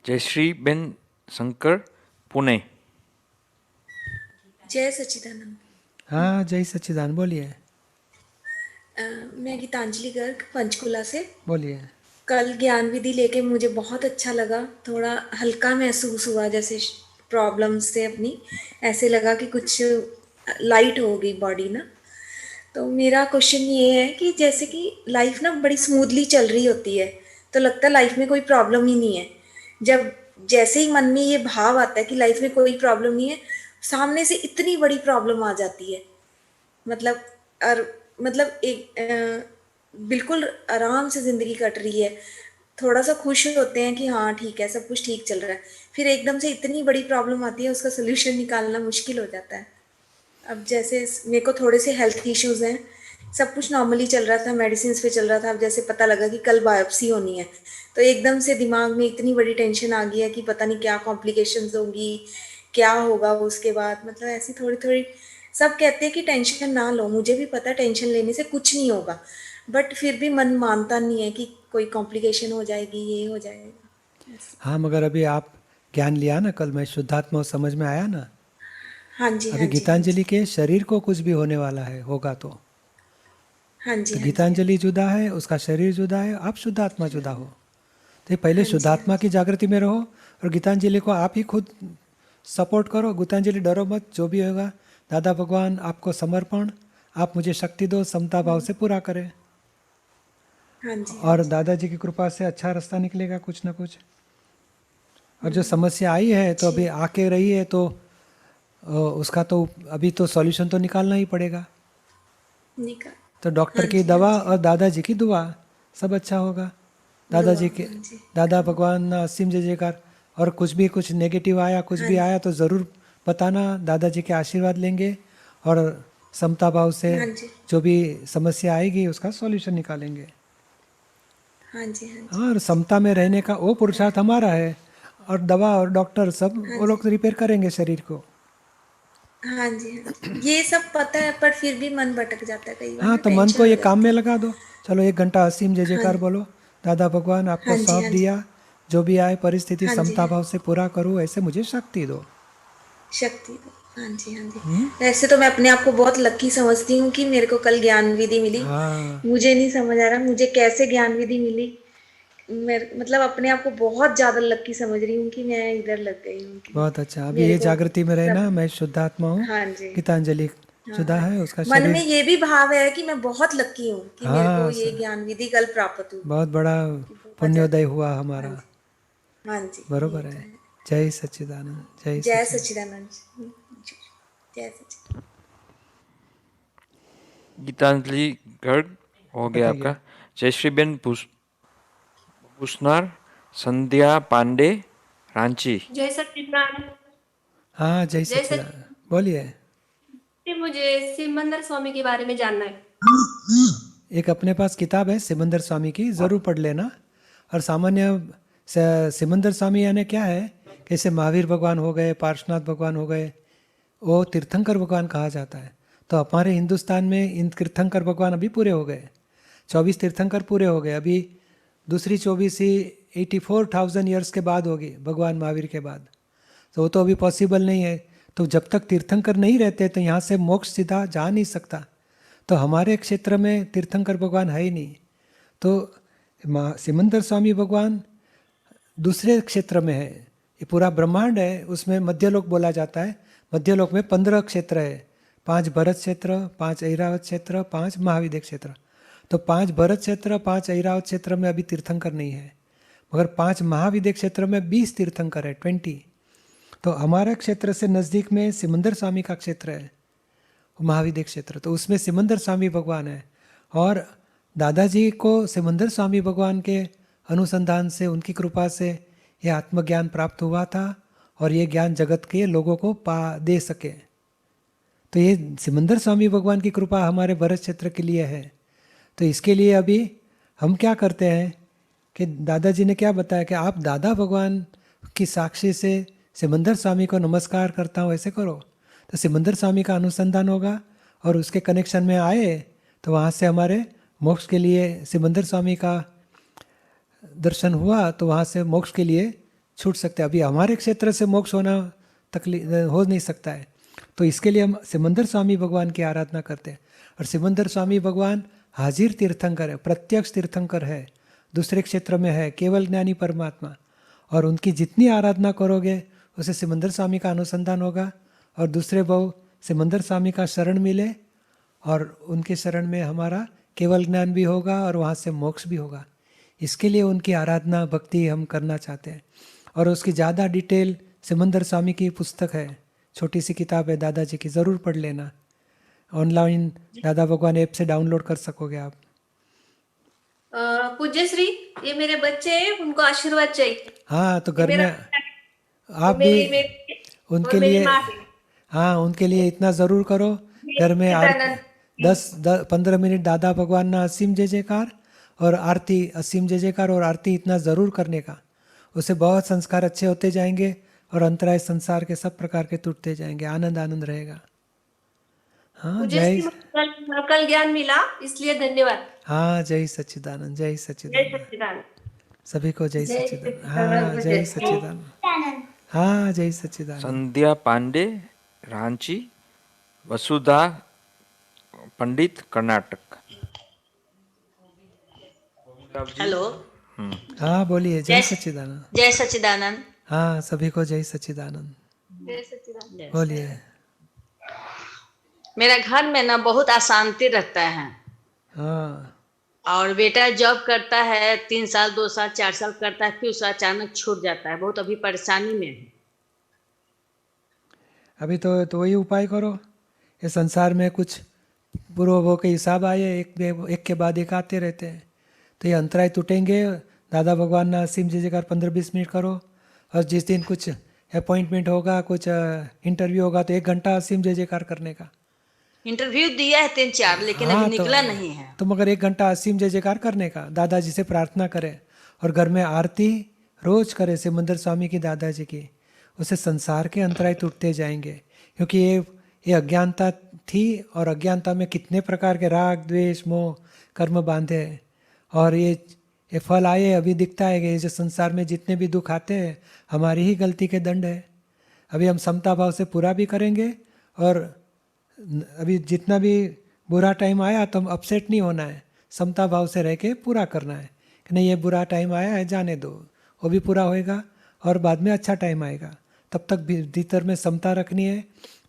जयश्री बेन शंकर, पुणे। जय सच्चिदानंद। हाँ, जय सच्चिदानंद, बोलिए। मैं गीतांजलि गर्ग, पंचकुला से। बोलिए। कल ज्ञान विधि लेके मुझे बहुत अच्छा लगा, थोड़ा हल्का महसूस हुआ, जैसे प्रॉब्लम से अपनी ऐसे लगा कि कुछ लाइट हो गई बॉडी ना। तो मेरा क्वेश्चन ये है कि जैसे कि लाइफ ना बड़ी स्मूथली चल रही होती है, तो लगता है लाइफ में कोई प्रॉब्लम ही नहीं है। जब जैसे ही मन में ये भाव आता है कि लाइफ में कोई प्रॉब्लम नहीं है, सामने से इतनी बड़ी प्रॉब्लम आ जाती है। मतलब एक बिल्कुल आराम से ज़िंदगी कट रही है, थोड़ा सा खुश होते हैं कि हाँ ठीक है, सब कुछ ठीक चल रहा है, फिर एकदम से इतनी बड़ी प्रॉब्लम आती है, उसका सोल्यूशन निकालना मुश्किल हो जाता है। अब जैसे मेरे को थोड़े से हेल्थ इश्यूज़ हैं, सब कुछ नॉर्मली चल रहा था, मेडिसिन पे चल रहा था। अब जैसे पता लगा कि कल बायोप्सी होनी है, तो एकदम से दिमाग में इतनी बड़ी टेंशन आ गई है कि पता नहीं क्या कॉम्प्लिकेशंस होंगी, क्या होगा उसके बाद। मतलब ऐसी थोड़ी थोड़ी, सब कहते हैं कि टेंशन ना लो, मुझे भी पता टेंशन लेने से कुछ नहीं होगा, बट फिर भी मन मानता नहीं है कि कोई कॉम्प्लिकेशन हो जाएगी, ये हो जाएगा। हाँ, मगर अभी आप ज्ञान लिया ना कल, मैं शुद्धात्मा, समझ में आया ना? हाँ जी। अभी गीतांजलि के शरीर को कुछ भी होने वाला है, होगा तो हाँ जी। तो गीतांजलि जुदा है, उसका शरीर जुदा है, आप शुद्धात्मा जुदा हो। तो पहले शुद्धात्मा की जागृति में रहो, और गीतांजलि को आप ही खुद सपोर्ट करो। गीतांजलि डरो मत, जो भी होगा दादा भगवान आपको समर्पण, आप मुझे शक्ति दो, समता भाव से पूरा करें। हाँ जी। और दादाजी की कृपा से अच्छा रास्ता निकलेगा कुछ ना कुछ। और जो समस्या आई है तो अभी आके रही है, तो उसका तो अभी तो सॉल्यूशन तो निकालना ही पड़ेगा। तो डॉक्टर की दवा और दादाजी की दुआ, सब अच्छा होगा। दादाजी के, दादा भगवान असीम जय जयकार। और कुछ नेगेटिव आया, कुछ भी आया तो ज़रूर बताना, दादाजी के आशीर्वाद लेंगे, और समता भाव से जो भी समस्या आएगी उसका सॉल्यूशन निकालेंगे। हाँ जी। और समता में रहने का वो पुरुषार्थ हमारा है, और दवा और डॉक्टर सब वो लोग रिपेयर करेंगे शरीर को। हाँ जी। ये सब पता है, पर फिर भी मन भटक जाता है कई बार। हाँ, तो मन को ये काम में लगा दो। चलो 1 घंटा असीम जय जयकार बोलो, दादा भगवान आपको सौंप दिया, जो भी आए परिस्थिति समता भाव से पूरा करो, ऐसे मुझे शक्ति दो। शक्ति दो। हाँ जी। हाँ जी। वैसे तो मैं अपने आप को बहुत लकी समझती हूँ कि मेरे को कल ज्ञान विधि मिली। मुझे नहीं समझ आ रहा मुझे कैसे ज्ञान विधि मिली। मतलब अपने आप को बहुत ज्यादा लकी समझ रही हूँ कि मैं इधर लग गई हूँ। बहुत अच्छा। अभी ये जागृति में रहना, मैं शुद्धात्मा हूँ। हाँ जी। गीतांजलि जुदा है, उसका मन में ये भी भाव है कि मैं बहुत लकी हूँ कि मेरे को ये ज्ञान विधि कल प्राप्त हुई। बहुत बड़ा पुण्योदय हुआ हमारा। हाँ जी, बरोबर है। जय सच्चिदानंद। जय सच्चिदानंद। जय सच्चिदानंद। गीतांजलि गर्ग हो गया आपका। जयश्री बेन पुसनार, संध्या पांडे रांची। जय सच्चिदानंद। हाँ जय जय सच्चिदानंद, बोलिए। मुझे सिमंदर स्वामी के बारे में जानना है। एक अपने पास किताब है सिमंदर स्वामी की, ज़रूर पढ़ लेना। और सामान्य सिमंदर स्वामी यानी क्या है, कैसे महावीर भगवान हो गए, पार्श्वनाथ भगवान हो गए, वो तीर्थंकर भगवान कहा जाता है। तो हमारे हिंदुस्तान में इन तीर्थंकर भगवान अभी पूरे हो गए, 24 तीर्थंकर पूरे हो गए। अभी दूसरी 24 ही 84,000 ईयर्स के बाद होगी, भगवान महावीर के बाद। तो वो तो अभी पॉसिबल नहीं है। तो जब तक तीर्थंकर नहीं रहते तो यहाँ से मोक्ष सीधा जा नहीं सकता। तो हमारे क्षेत्र में तीर्थंकर भगवान है ही नहीं। तो सिमंदर स्वामी भगवान दूसरे क्षेत्र में है। ये पूरा ब्रह्मांड है, उसमें मध्यलोक बोला जाता है। मध्यलोक में 15 क्षेत्र है, 5 भरत क्षेत्र, 5 ऐरावत क्षेत्र, 5 महाविद्य क्षेत्र। तो 5 भरत क्षेत्र, 5 ऐरावत क्षेत्र में अभी तीर्थंकर नहीं है, मगर 5 महाविद्य क्षेत्र में 20 तीर्थंकर है, 20। तो हमारे क्षेत्र से नज़दीक में सिमंदर स्वामी का क्षेत्र है, महाविद्य क्षेत्र। तो उसमें सिमंदर स्वामी भगवान है। और दादाजी को सिमंदर स्वामी भगवान के अनुसंधान से, उनकी कृपा से ये आत्मज्ञान प्राप्त हुआ था और ये ज्ञान जगत के लोगों को दे सके। तो ये सिमंदर स्वामी भगवान की कृपा हमारे भरत क्षेत्र के लिए है। तो इसके लिए अभी हम क्या करते हैं कि दादाजी ने क्या बताया कि आप दादा भगवान की साक्षी से सिमंदर स्वामी को नमस्कार करता हूँ, ऐसे करो। तो सिमंदर स्वामी का अनुसंधान होगा और उसके कनेक्शन में आए तो वहाँ से हमारे मोक्ष के लिए, सिमंदर स्वामी का दर्शन हुआ तो वहाँ से मोक्ष के लिए छूट सकते हैं। अभी हमारे क्षेत्र से मोक्ष होना हो नहीं सकता है। तो इसके लिए हम सिमंदर स्वामी भगवान की आराधना करते हैं। और सिमंदर स्वामी भगवान हाजिर तीर्थंकर है, प्रत्यक्ष तीर्थंकर है, दूसरे क्षेत्र में है, केवल ज्ञानी परमात्मा। और उनकी जितनी आराधना करोगे उसे सिमंदर स्वामी का अनुसंधान होगा और दूसरे बहु सिमंदर स्वामी का शरण मिले और उनके शरण में हमारा केवल ज्ञान भी होगा और वहाँ से मोक्ष भी होगा। इसके लिए उनकी आराधना भक्ति हम करना चाहते हैं। और उसकी ज़्यादा डिटेल सिमंदर स्वामी की पुस्तक है, छोटी सी किताब है दादाजी की, ज़रूर पढ़ लेना। ऑनलाइन दादा भगवान ऐप से डाउनलोड कर सकोगे आप। पूज्य श्री, ये मेरे बच्चे हैं, उनको आशीर्वाद चाहिए। हाँ, तो घर में आप भी उनके लिए, हाँ उनके लिए इतना ज़रूर करो, घर में 10-15 मिनट दादा भगवान ना असीम जय जयकार और आरती, असीम जय जयकार और आरती इतना ज़रूर करने का। उससे बहुत संस्कार अच्छे होते जाएंगे और अंतराय संसार के सब प्रकार के टूटते जाएंगे, आनंद आनंद रहेगा। हाँ जय, कल ज्ञान मिला इसलिए धन्यवाद। हाँ जय सच्चिदानंद, जय सच्चिदानंद, सभी को जय सच्चिदानंद। हाँ जय सच्चिदानंद, हाँ जय सच्चिदानंद। संध्या पांडे रांची, वसुधा पंडित कर्नाटक। हेलो, हाँ बोलिए। जय सच्चिदानंद। जय सच्चिदानंद। हाँ सभी को जय सच्चिदानंद, जय सच्चिदानंद। बोलिए। मेरा घर में ना बहुत अशांति रहता है। हाँ, और बेटा जॉब करता है, 3 साल 2 साल 4 साल करता है, फिर उसे अचानक छूट जाता है। बहुत अभी परेशानी में है। अभी तो वही उपाय करो। ये संसार में कुछ पूर्वभोग के हिसाब आए, एक के बाद एक आते रहते हैं। तो ये अंतराय टूटेंगे। दादा भगवान ना असीम जय जयकार 15-20 मिनट करो। और जिस दिन कुछ अपॉइंटमेंट होगा, कुछ इंटरव्यू होगा तो 1 घंटा असीम जय जयकार करने का। इंटरव्यू दिया है 3-4, लेकिन हाँ, अभी निकला नहीं है। तो मगर 1 घंटा असीम जय जयकार करने का, दादाजी से प्रार्थना करें और घर में आरती रोज करें सिमंदर स्वामी की, दादाजी की। उससे संसार के अंतराय टूटते जाएंगे। क्योंकि ये अज्ञानता थी और अज्ञानता में कितने प्रकार के राग द्वेष मोह कर्म बांधे हैं। और ये फल आए, अभी दिखता है कि ये जो संसार में जितने भी दुख आते हैं हमारी ही गलती के दंड है। अभी हम समता भाव से पूरा भी करेंगे और अभी जितना भी बुरा टाइम आया तो हम अपसेट नहीं होना है, समता भाव से रह के पूरा करना है कि नहीं ये बुरा टाइम आया है जाने दो, वो भी पूरा होएगा और बाद में अच्छा टाइम आएगा। तब तक भीतर में समता रखनी है।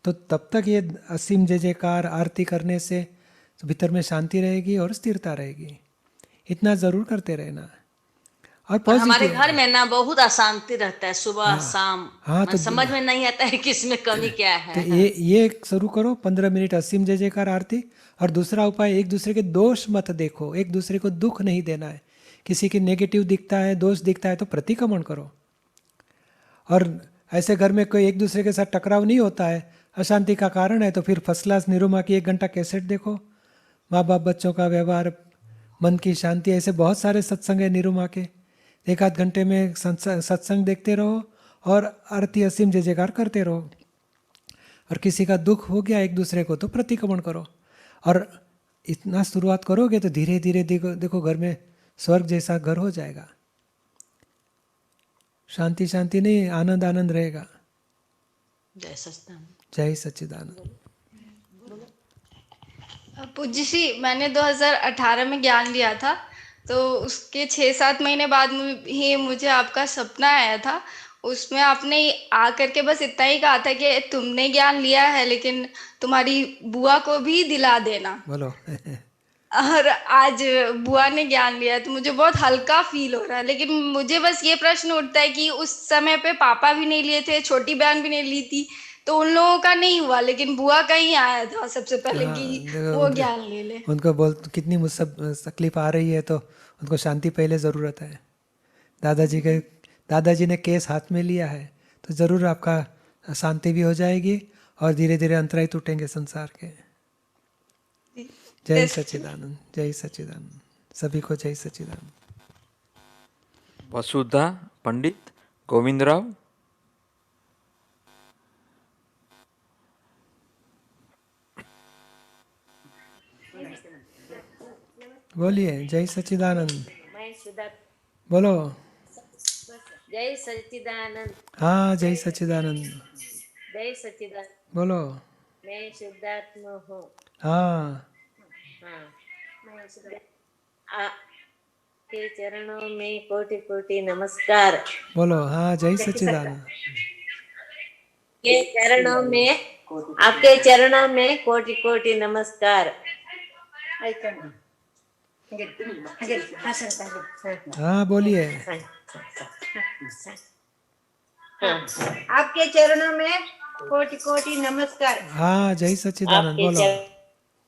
तो तब तक ये असीम जय जयकार आरती करने से भीतर में शांति रहेगी और स्थिरता रहेगी। इतना ज़रूर करते रहना। और हमारे घर में ना बहुत अशांति रहता है सुबह शाम। हाँ, तो समझ में नहीं आता है कि इसमें कमी क्या है। तो ये शुरू करो 15 मिनट असीम जय जयकार आरती। और दूसरा उपाय, एक दूसरे के दोष मत देखो, एक दूसरे को दुख नहीं देना है। किसी की नेगेटिव दिखता है, दोष दिखता है तो प्रतिक्रमण करो। और ऐसे घर में कोई एक दूसरे के साथ टकराव नहीं होता है, अशांति का कारण है, तो फिर फर्स्ट क्लास निरुमा की 1 घंटा कैसेट देखो, माँ बाप बच्चों का व्यवहार, मन की शांति, ऐसे बहुत सारे सत्संग है निरुमा के। 1-8 घंटे में सत्संग देखते रहो और आरती असीम जय जयकार करते रहो। और किसी का दुख हो गया एक दूसरे को तो प्रतिक्रमण करो। और इतना शुरुआत करोगे तो धीरे धीरे देखो घर में स्वर्ग जैसा घर हो जाएगा। शांति शांति नहीं, आनंद आनंद रहेगा। जय सच्चिदानंद। जय सच्चिदानंद। पूज्य श्री, मैंने 2018 में ज्ञान लिया था, तो उसके 6-7 महीने बाद ही मुझे आपका सपना आया था। उसमें आपने आकर के बस इतना ही कहा था कि तुमने ज्ञान लिया है लेकिन तुम्हारी बुआ को भी दिला देना। बोलो। और आज बुआ ने ज्ञान लिया है तो मुझे बहुत हल्का फील हो रहा है। लेकिन मुझे बस ये प्रश्न उठता है कि उस समय पे पापा भी नहीं लिए थे, छोटी बहन भी नहीं ली थी, तो उन लोगों का नहीं हुआ, लेकिन बुआ का ही आया था सबसे पहले कि वो ज्ञान ले ले। उनको बोल कितनी मुझसे तकलीफ आ रही है तो उनको शांति पहले ज़रूरत है। दादाजी ने केस हाथ में लिया है तो ज़रूर आपका शांति भी हो जाएगी और धीरे धीरे अंतराय टूटेंगे संसार के। जय सच्चिदानंद। जय सच्चिदानंद। सभी को जय सच्चिदानंद। वसुधा पंडित गोविंदराव। बोलिए जय सच्चिदानंद। मैं सुधा। बोलो। जय सच्चिदानंद। हाँ जय सच्चिदानंद। जय सच्चिदानंद। बोलो। मैं शुद्धात्मा हूँ। हाँ के चरणों में कोटि कोटि नमस्कार। बोलो। हाँ जय सच्चिदानंद। के चरणों में, आपके चरणों में कोटि कोटि नमस्कार। हाँ बोलिए। आपके चरणों में कोटि कोटि नमस्कार। हाँ जय सच्चिदानंद। बोलो।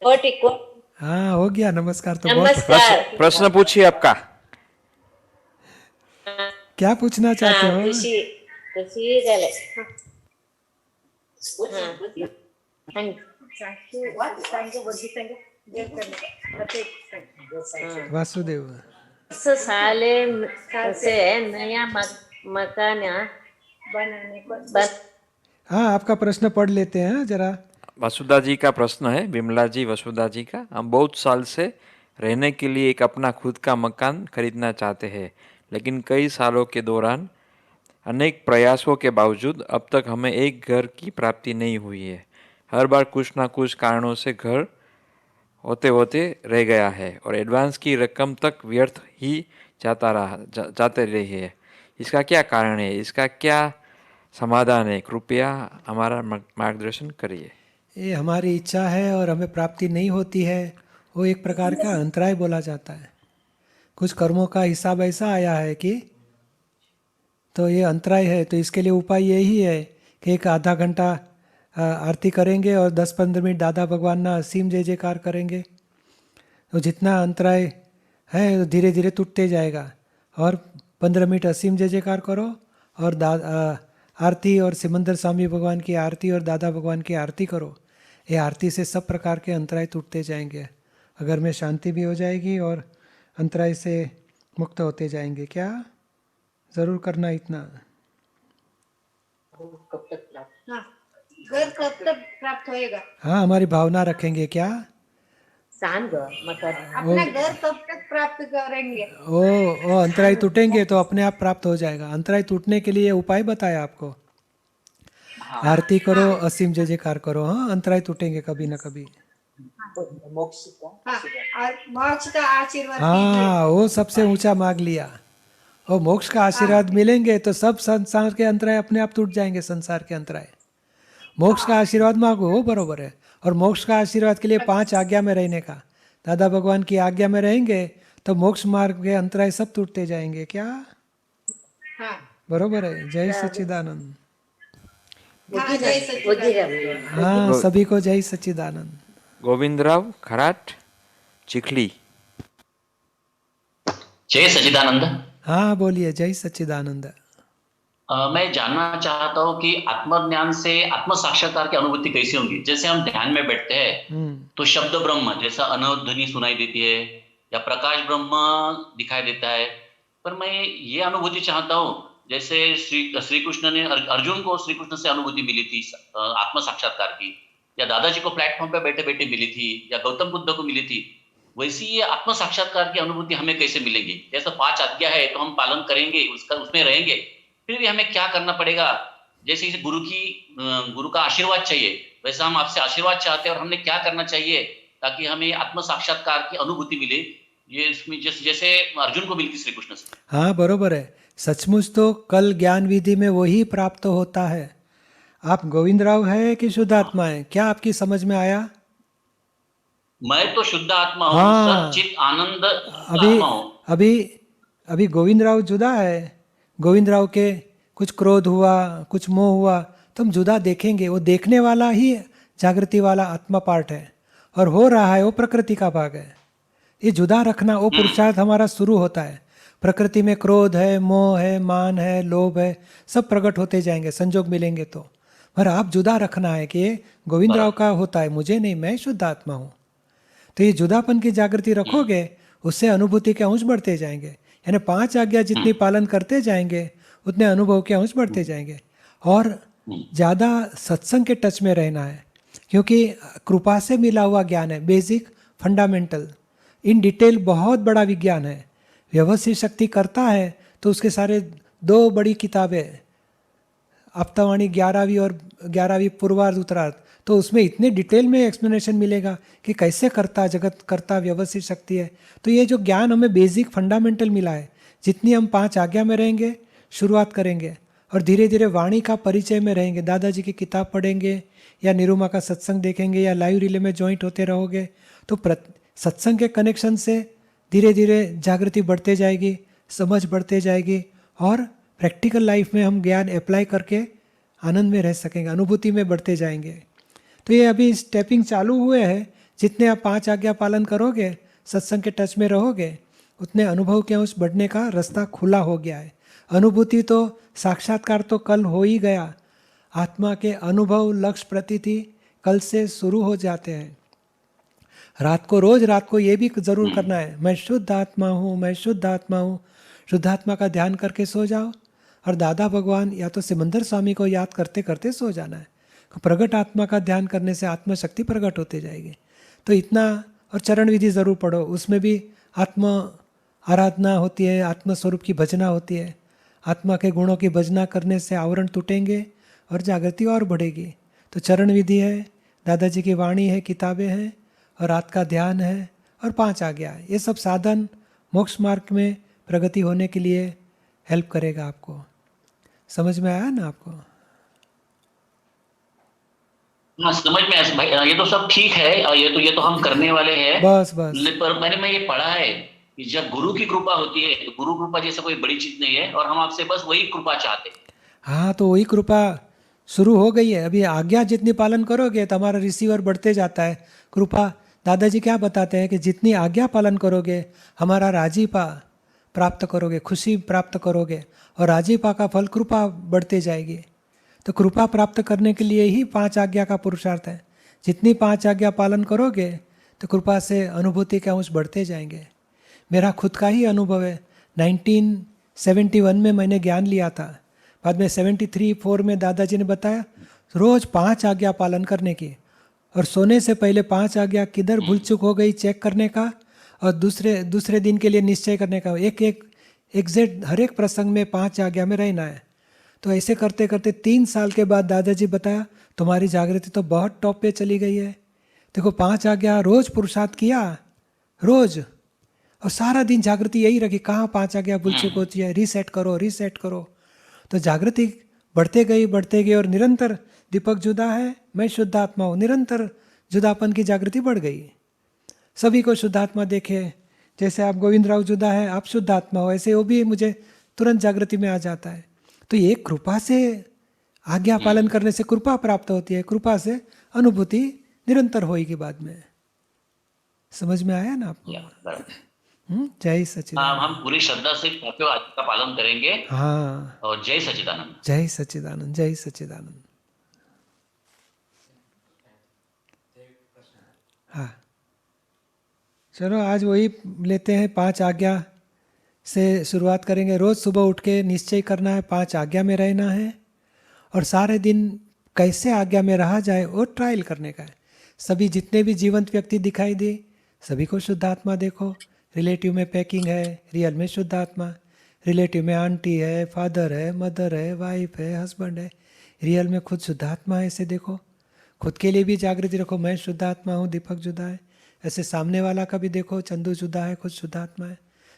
कोटि कोटि। हाँ हो गया नमस्कार तो नमस्कार। बहुत। प्रश्न पूछिए आपका। क्या पूछना चाहते हो? खुशी खुशी गले। वासुदेव। साले से नया मकान बनाने को। हाँ आपका प्रश्न पढ़ लेते हैं जरा। वसुधा जी का प्रश्न है, विमला जी वसुधा जी का। हम बहुत साल से रहने के लिए एक अपना खुद का मकान खरीदना चाहते हैं, लेकिन कई सालों के दौरान अनेक प्रयासों के बावजूद अब तक हमें एक घर की प्राप्ति नहीं हुई है। हर बार कुछ ना कुछ कारणों से घर होते होते रह गया है और एडवांस की रकम तक व्यर्थ ही जाते रही है। इसका क्या कारण है? इसका क्या समाधान है? कृपया हमारा मार्गदर्शन करिए। ये हमारी इच्छा है और हमें प्राप्ति नहीं होती है, वो एक प्रकार का अंतराय बोला जाता है। कुछ कर्मों का हिसाब ऐसा आया है कि तो ये अंतराय है। तो इसके लिए उपाय यही है कि एक आधा घंटा आरती करेंगे और 10-15 मिनट दादा भगवान ना असीम जय जयकार करेंगे, तो जितना अंतराय है धीरे धीरे टूटते जाएगा। और 15 मिनट असीम जय जयकार करो और आरती और सिमंदर स्वामी भगवान की आरती और दादा भगवान की आरती करो। ये आरती से सब प्रकार के अंतराय टूटते जाएंगे। अगर में शांति भी हो जाएगी और अंतराय से मुक्त होते जाएंगे। क्या जरूर करना इतना। घर कब तक प्राप्त होएगा? हाँ हमारी भावना रखेंगे। क्या अपना घर कब तक प्राप्त करेंगे? ओ अंतराय टूटेंगे तो अपने आप प्राप्त हो जाएगा। अंतराय टूटने के लिए उपाय बताया आपको। आरती करो, असीम जय जयकार करो। हाँ अंतराय टूटेंगे कभी ना कभी। मोक्ष का आशीर्वाद। हाँ वो सबसे ऊंचा मांग लिया। और मोक्ष का आशीर्वाद मिलेंगे तो सब संसार के अंतराय अपने आप टूट जाएंगे। संसार के अंतराय मोक्ष का आशीर्वाद मांगो, वो बरोबर है। और मोक्ष का आशीर्वाद के लिए 5 आज्ञा में रहने का, दादा भगवान की आज्ञा में रहेंगे तो मोक्ष मार्ग के अंतराय सब टूटते जाएंगे। क्या बरोबर है? जय सच्चिदानंद। हाँ सभी को जय सच्चिदानंद। गोविंदराव खराट चिखली। जय सच्चिदानंद। हाँ बोलिए, जय सच्चिदानंद। मैं जानना चाहता हूँ कि आत्मज्ञान से आत्म साक्षात्कार की अनुभूति कैसी होगी। जैसे हम ध्यान में बैठते हैं तो शब्द ब्रह्म जैसा अनध्वनि सुनाई देती है या प्रकाश ब्रह्म दिखाई देता है, पर मैं ये अनुभूति चाहता हूँ जैसे श्री कृष्ण ने अर्जुन को श्री कृष्ण से अनुभूति मिली थी आत्म साक्षात्कार की, या दादाजी को प्लेटफॉर्म पे बैठे बैठे मिली थी, या गौतम बुद्ध को मिली थी। वैसी ये आत्म साक्षात्कार की अनुभूति हमें कैसे मिलेगी? जैसे 5 आज्ञा है तो हम पालन करेंगे, उसमें रहेंगे, फिर भी हमें क्या करना पड़ेगा? जैसे इसे गुरु का आशीर्वाद चाहिए, वैसा हम आपसे आशीर्वाद चाहते हैं और हमने क्या करना चाहिए ताकि हमें आत्म साक्षात्कार की अनुभूति मिले, ये इसमें जैसे अर्जुन को मिलती श्री कृष्ण से। हाँ बरोबर है। सचमुच तो कल ज्ञान विधि में वही प्राप्त होता है। आप गोविंदराव है कि शुद्धात्मा है, क्या आपकी समझ में आया? मैं तो शुद्ध आत्मा हूँ, हाँ। सच्चित आनंद आत्मा हूँ। अभी गोविंदराव जुदा है। गोविंदराव के कुछ क्रोध हुआ, कुछ मोह हुआ तो हम जुदा देखेंगे। वो देखने वाला ही जागृति वाला आत्मा पार्ट है, और हो रहा है वो प्रकृति का भाग है। ये जुदा रखना वो पुरुषार्थ हमारा शुरू होता है। प्रकृति में क्रोध है, मोह है, मान है, लोभ है, सब प्रकट होते जाएंगे संजोग मिलेंगे तो। पर आप जुदा रखना है कि ये गोविंदराव का होता है, मुझे नहीं, मैं शुद्ध आत्मा हूँ। तो ये जुदापन की जागृति रखोगे, उससे अनुभूति के अंश बढ़ते जाएंगे। यानी 5 आज्ञा जितनी पालन करते जाएंगे उतने अनुभव के अंश बढ़ते जाएंगे। और ज़्यादा सत्संग के टच में रहना है, क्योंकि कृपा से मिला हुआ ज्ञान है, बेसिक फंडामेंटल। इन डिटेल बहुत बड़ा विज्ञान है। व्यवस्थित शक्ति करता है तो उसके सारे 2 बड़ी किताबें, आपतावाणी 11वीं और 11वीं पूर्वार्ध उत्तरार्ध, तो उसमें इतने डिटेल में एक्सप्लेनेशन मिलेगा कि कैसे करता जगत करता व्यवस्थित शक्ति है। तो ये जो ज्ञान हमें बेसिक फंडामेंटल मिला है, जितनी हम 5 आज्ञा में रहेंगे, शुरुआत करेंगे और धीरे धीरे वाणी का परिचय में रहेंगे, दादाजी की किताब पढ़ेंगे या निरुमा का सत्संग देखेंगे या लाइव रिले में ज्वाइंट होते रहोगे, तो सत्संग के कनेक्शन से धीरे धीरे जागृति बढ़ते जाएगी, समझ बढ़ते जाएगी, और प्रैक्टिकल लाइफ में हम ज्ञान अप्लाई करके आनंद में रह सकेंगे, अनुभूति में बढ़ते जाएंगे। तो ये अभी स्टेपिंग चालू हुए हैं। जितने आप 5 आज्ञा पालन करोगे, सत्संग के टच में रहोगे, उतने अनुभव के अंश बढ़ने का रास्ता खुला हो गया है। अनुभूति तो साक्षात्कार तो कल हो ही गया। आत्मा के अनुभव, लक्ष्य, प्रतीति कल से शुरू हो जाते हैं। रोज रात को ये भी जरूर करना है, मैं शुद्ध आत्मा हूँ, मैं शुद्ध आत्मा हूँ। शुद्ध आत्मा का ध्यान करके सो जाओ, और दादा भगवान या तो सिमंदर स्वामी को याद करते करते सो जाना है। प्रगट आत्मा का ध्यान करने से आत्मशक्ति प्रकट होते जाएगी। तो इतना, और चरण विधि ज़रूर पढ़ो, उसमें भी आत्म आराधना होती है, आत्मस्वरूप की भजना होती है। आत्मा के गुणों की भजना करने से आवरण टूटेंगे और जागृति और बढ़ेगी। तो चरण विधि है, दादाजी की वाणी है, किताबें हैं, और रात का ध्यान है, और 5 आज्ञा है। ये सब साधन मोक्ष मार्ग में प्रगति होने के लिए हेल्प करेगा आपको। समझ में आया ना आपको? हाँ, समझ में आया भाई। ये तो सब ठीक है, ये तो हम करने वाले हैं। बस पर मैंने ये पढ़ा है कि जब गुरु की कृपा होती है, तो गुरु कृपा जैसा कोई बड़ी चीज नहीं है, और हम आपसे बस वही कृपा चाहते हैं। हाँ, तो वही कृपा शुरू हो गई है। अभी आज्ञा जितनी पालन करोगे तो हमारा रिसीवर बढ़ते जाता है। कृपा दादाजी क्या बताते हैं कि जितनी आज्ञा पालन करोगे, हमारा राजीपा प्राप्त करोगे, खुशी प्राप्त करोगे, और राजीपा का फल कृपा बढ़ते जाएगी। तो कृपा प्राप्त करने के लिए ही 5 आज्ञा का पुरुषार्थ है। जितनी 5 आज्ञा पालन करोगे तो कृपा से अनुभूति के अंश बढ़ते जाएंगे। मेरा खुद का ही अनुभव है। 1971 में मैंने ज्ञान लिया था, बाद में 73-4 में दादाजी ने बताया रोज़ 5 आज्ञा पालन करने की, और सोने से पहले 5 आज्ञा किधर भूल चूक हो गई चेक करने का, और दूसरे दिन के लिए निश्चय करने का। एक एग्जैक्ट हर एक प्रसंग में 5 आज्ञा में रहना है। तो ऐसे करते करते 3 साल के बाद दादाजी बताया तुम्हारी जागृति तो बहुत टॉप पे चली गई है। देखो 5 आज्ञा रोज पुरुषार्थ किया, रोज, और सारा दिन जागृति यही रखी, कहाँ 5 आज्ञा भूल चुक होती है, रीसेट करो। तो जागृति बढ़ते गई, और निरंतर दीपक जुदा है, मैं शुद्ध आत्मा हूँ, निरंतर जुदापन की जागृति बढ़ गई। सभी को शुद्ध आत्मा देखे, जैसे आप गोविंदराव जुदा है, आप शुद्ध आत्मा हो, ऐसे वो भी मुझे तुरंत जागृति में आ जाता है। तो ये कृपा से, आज्ञा पालन करने से कृपा प्राप्त होती है, कृपा से अनुभूति निरंतर होगी बाद में। समझ में आया ना आपको? जय सच्चिदानंद। हम पूरी श्रद्धा से पांचों आज्ञा का पालन करेंगे। हाँ, और जय सच्चिदानंद। जय सच्चिदानंद, जय सच्चिदानंद। हाँ, चलो आज वही लेते हैं, 5 आज्ञा से शुरुआत करेंगे। रोज सुबह उठ के निश्चय करना है 5 आज्ञा में रहना है, और सारे दिन कैसे आज्ञा में रहा जाए वो ट्रायल करने का है। सभी जितने भी जीवंत व्यक्ति दिखाई दे सभी को शुद्धात्मा देखो। रिलेटिव में पैकिंग है, रियल में शुद्धात्मा। रिलेटिव में आंटी है, फादर है, मदर है, वाइफ है, हस्बैंड है, रियल में खुद शुद्धात्मा है। ऐसे देखो, खुद के लिए भी जागृति रखो, मैं शुद्धात्मा हूँ, दीपक जुदा है। ऐसे सामने वाला का भी देखो, चंदू जुदा है, खुद शुद्धात्मा है।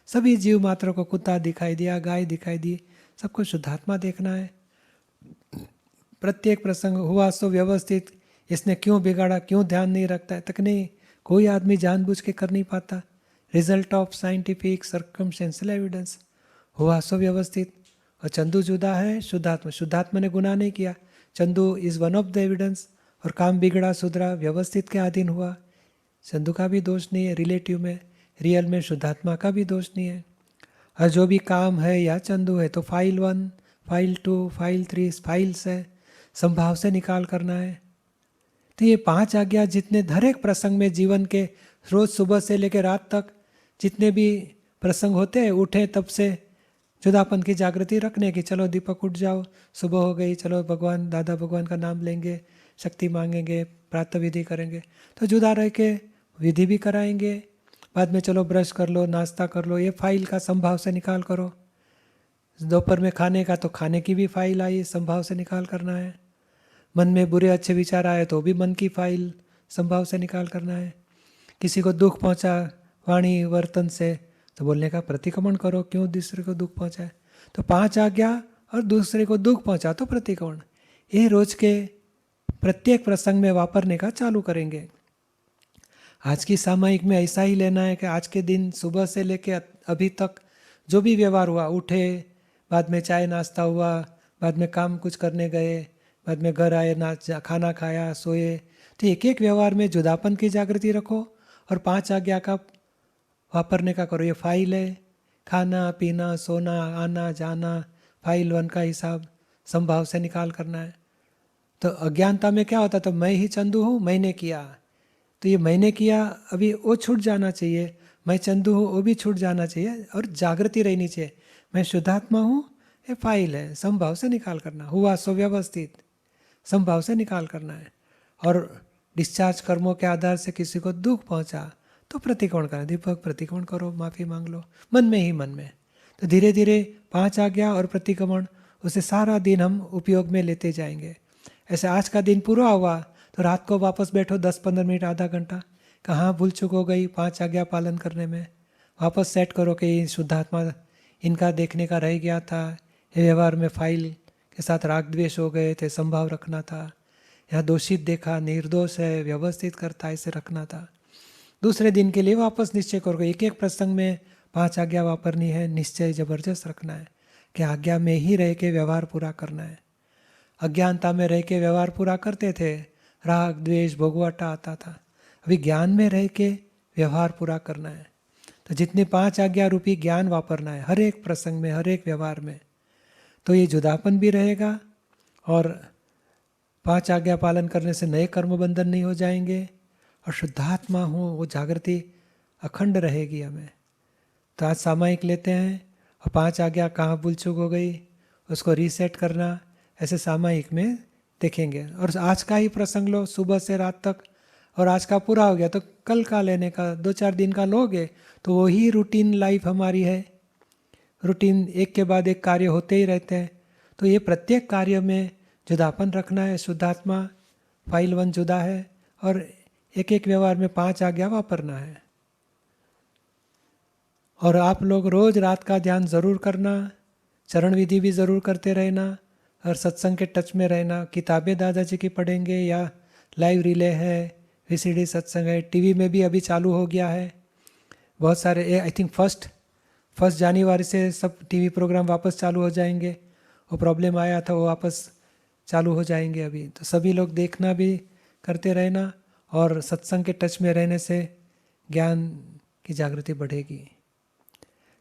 सभी जीव मात्र को, कुत्ता दिखाई दिया, गाय दिखाई दी, सबको शुद्धात्मा देखना है। प्रत्येक प्रसंग हुआ सो व्यवस्थित, इसने क्यों बिगाड़ा, क्यों ध्यान नहीं रखता है तक नहीं कोई आदमी जानबूझ के कर नहीं पाता। Result of scientific circumstantial evidence, हुआ सो व्यवस्थित। और चंदू जुदा है, शुद्धात्मा, शुद्धात्मा ने गुनाह नहीं किया, Chandu is one of the evidence. और काम बिगड़ा सुधरा, व्यवस्थित के अधीन हुआ, चंदू का भी दोष नहीं है रिलेटिव में। रियल में शुद्धात्मा का भी दोष नहीं है। और जो भी काम है या चंदू है तो फाइल 1, फाइल 2, फाइल 3 फाइल्स है, संभाव से निकाल करना है। तो ये 5 आज्ञा जितने हर एक प्रसंग में जीवन के रोज सुबह से लेकर रात तक जितने भी प्रसंग होते हैं, उठे तब से जुदापन की जागृति रखने की। चलो दीपक उठ जाओ, सुबह हो गई, चलो भगवान दादा भगवान का नाम लेंगे, शक्ति मांगेंगे, प्रातः विधि करेंगे। तो जुदा रह के विधि भी कराएंगे। बाद में चलो ब्रश कर लो, नाश्ता कर लो, ये फाइल का संभाव से निकाल करो। दोपहर में खाने का तो खाने की भी फाइल आई, संभाव से निकाल करना है। मन में बुरे अच्छे विचार आए तो भी मन की फाइल संभाव से निकाल करना है। किसी को दुख पहुंचा वाणी वर्तन से तो बोलने का प्रतिक्रमण करो, क्यों दूसरे को दुख पहुंचा है। तो 5 आज्ञा और दूसरे को दुख पहुंचा तो प्रतिक्रमण, ये रोज के प्रत्येक प्रसंग में वापरने का चालू करेंगे। आज की सामयिक में ऐसा ही लेना है कि आज के दिन सुबह से लेके अभी तक जो भी व्यवहार हुआ, उठे, बाद में चाय नाश्ता हुआ, बाद में काम कुछ करने गए, बाद में घर आए, खाना खाया, सोए, तो एक एक व्यवहार में जुदापन की जागृति रखो और 5 आज्ञा का वापरने का करो। ये फाइल है, खाना पीना सोना आना जाना, फाइल 1 का हिसाब संभाव से निकाल करना है। तो अज्ञानता में क्या होता, तो मैं ही चंदू हूँ, मैंने किया, तो ये मैंने किया अभी वो छूट जाना चाहिए। मैं चंदू हूँ वो भी छूट जाना चाहिए, और जागृति रहनी चाहिए। मैं शुद्धात्मा हूँ, ये फाइल है, संभाव से निकाल करना। हुआ सो व्यवस्थित, संभाव से निकाल करना है। और डिस्चार्ज कर्मों के आधार से किसी को दुख पहुँचा तो प्रतिक्रमण करना। दीपक प्रतिक्रमण करो, माफ़ी मांग लो, मन में ही मन में। तो धीरे धीरे 5 आज्ञा और प्रतिक्रमण, उसे सारा दिन हम उपयोग में लेते जाएंगे। ऐसे आज का दिन पूरा हुआ तो रात को वापस बैठो 10-15 मिनट, आधा घंटा, कहाँ भूल चूक हो गई 5 आज्ञा पालन करने में, वापस सेट करो कि ये शुद्धात्मा इनका देखने का रह गया था, ये व्यवहार में फाइल के साथ राग द्वेष हो गए थे, संभाव रखना था, यहाँ दोषित देखा, निर्दोष है, व्यवस्थित करता, ऐसे रखना था। दूसरे दिन के लिए वापस निश्चय करो, एक एक प्रसंग में 5 आज्ञा वापरनी है, निश्चय जबरदस्त रखना है कि आज्ञा में ही रह के व्यवहार पूरा करना है। अज्ञानता में रह के व्यवहार पूरा करते थे, राग द्वेष भोगवटा आता था। अभी ज्ञान में रह के व्यवहार पूरा करना है। तो जितने 5 आज्ञा रूपी ज्ञान वापरना है हर एक प्रसंग में, हर एक व्यवहार में, तो ये जुदापन भी रहेगा और 5 आज्ञा पालन करने से नए कर्म बंधन नहीं हो जाएंगे, और शुद्धात्मा हो वो जागृति अखंड रहेगी हमें। तो आज सामायिक लेते हैं और 5 आज्ञा कहाँ भूल चूक हो गई उसको रीसेट करना, ऐसे सामायिक में देखेंगे। और आज का ही प्रसंग लो सुबह से रात तक, और आज का पूरा हो गया तो कल का लेने का 2-4 दिन का लोगे तो वही रूटीन लाइफ हमारी है। रूटीन एक के बाद एक कार्य होते ही रहते हैं। तो ये प्रत्येक कार्य में जुदापन रखना है। शुद्धात्मा फाइल 1 जुदा है, और एक एक व्यवहार में 5 आज्ञा वापरना है। और आप लोग रोज रात का ध्यान जरूर करना, चरण विधि भी जरूर करते रहना, और सत्संग के टच में रहना। किताबें दादाजी की पढ़ेंगे या लाइव रिले है, VCD सत्संग है, टीवी में भी अभी चालू हो गया है बहुत सारे। आई थिंक फर्स्ट जनवरी से सब टीवी प्रोग्राम वापस चालू हो जाएंगे। वो प्रॉब्लम आया था वो वापस चालू हो जाएंगे अभी। तो सभी लोग देखना भी करते रहना, और सत्संग के टच में रहने से ज्ञान की जागृति बढ़ेगी।